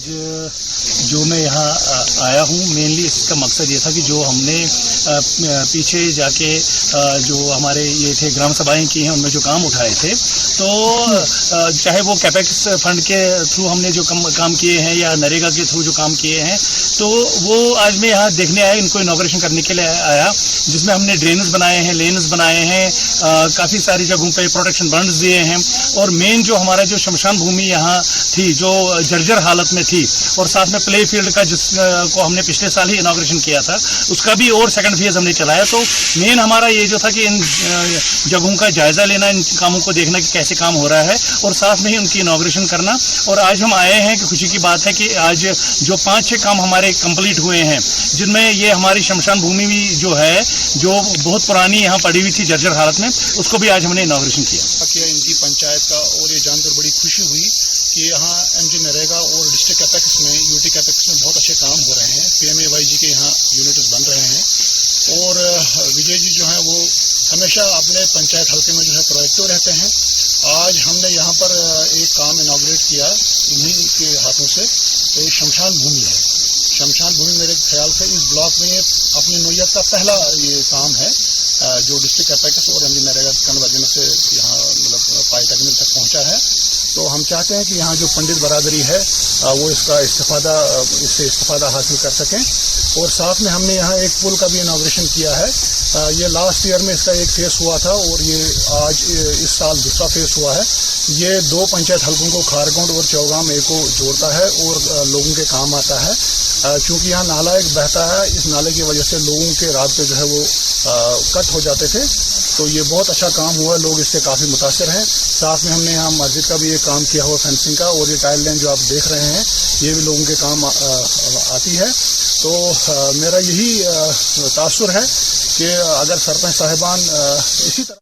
Speaker 8: जो मैं यहाँ आया हूँ मेनली इसका मकसद ये था कि जो हमने पीछे जाके जो हमारे ये थे ग्राम सभाएं की हैं उनमें जो काम उठाए थे, तो चाहे वो कैपेक्स फंड के थ्रू हमने जो काम किए हैं या नरेगा के थ्रू जो काम किए हैं, तो वो आज मैं यहाँ देखने आया, इनको इनॉग्रेशन करने के लिए आया, जिसमें हमने ड्रेनेज बनाए हैं, लेन्स बनाए हैं, काफ़ी सारी जगहों पे प्रोटेक्शन बंड्स दिए हैं। और मेन जो हमारा जो शमशान भूमि यहाँ थी जो जर्जर हालत में थी, और साथ में प्ले फील्ड का जिसको हमने पिछले साल ही इनॉग्रेशन किया था उसका भी और सेकंड फेज हमने चलाया। तो मेन हमारा ये जो था कि इन जगहों का जायजा लेना, इन कामों को देखना कि कैसे काम हो रहा है और साथ में ही उनकी इनॉग्रेशन करना। और आज हम आए हैं कि खुशी की बात है कि आज जो 5-6 काम हमारे कंप्लीट हुए हैं, जिनमें ये हमारी शमशान भूमि भी जो है जो बहुत पुरानी यहाँ पड़ी हुई थी जर्जर हालत में, उसको भी आज हमने इनॉग्रेशन किया
Speaker 9: इनकी पंचायत का। और ये जानकर बड़ी खुशी हुई कि यहाँ एमजी नरेगा और डिस्ट्रिक्ट कैपेक्स में, यूटी कैपेक्स में बहुत अच्छे काम हो रहे हैं। पीएमएवाईजी के यहाँ यूनिट्स बन रहे हैं और विजय जी जो हैं वो हमेशा अपने पंचायत हल्के में जो है प्रोएक्टिव रहते हैं। आज हमने यहाँ पर एक काम इनॉग्रेट किया इन्हीं के हाथों से, तो ये शमशान भूमि है। शमशान भूमि मेरे ख्याल से इस ब्लॉक में अपनी नोयत का पहला ये काम है जो डिस्ट्रिक्ट कैपेक्स और एमजी नरेगा कन्वर्जन से यहाँ मतलब पाइटेक्निक तक पहुँचा है। तो हम चाहते हैं कि यहाँ जो पंडित बरादरी है वो इससे इस्तेफादा हासिल कर सकें। और साथ में हमने यहाँ एक पुल का भी इनॉग्रेशन किया है। ये लास्ट ईयर में इसका एक फेस हुआ था और ये आज इस साल दूसरा फेस हुआ है। ये 2 पंचायत हल्कों को खारगोंड और चौगाम ए को जोड़ता है और लोगों के काम आता है। चूँकि यहाँ नाला एक बहता है, इस नाले की वजह से लोगों के रास्ते जो है वो कट हो जाते थे। तो ये बहुत अच्छा काम हुआ, लोग इससे काफ़ी मुतासिर हैं। साथ में हमने यहाँ मस्जिद का भी एक काम किया हुआ फेंसिंग का, और ये टाइल लाइन जो आप देख रहे हैं ये भी लोगों के काम आती है। तो मेरा यही तासुर है कि अगर सरपंच साहिबान इसी तरह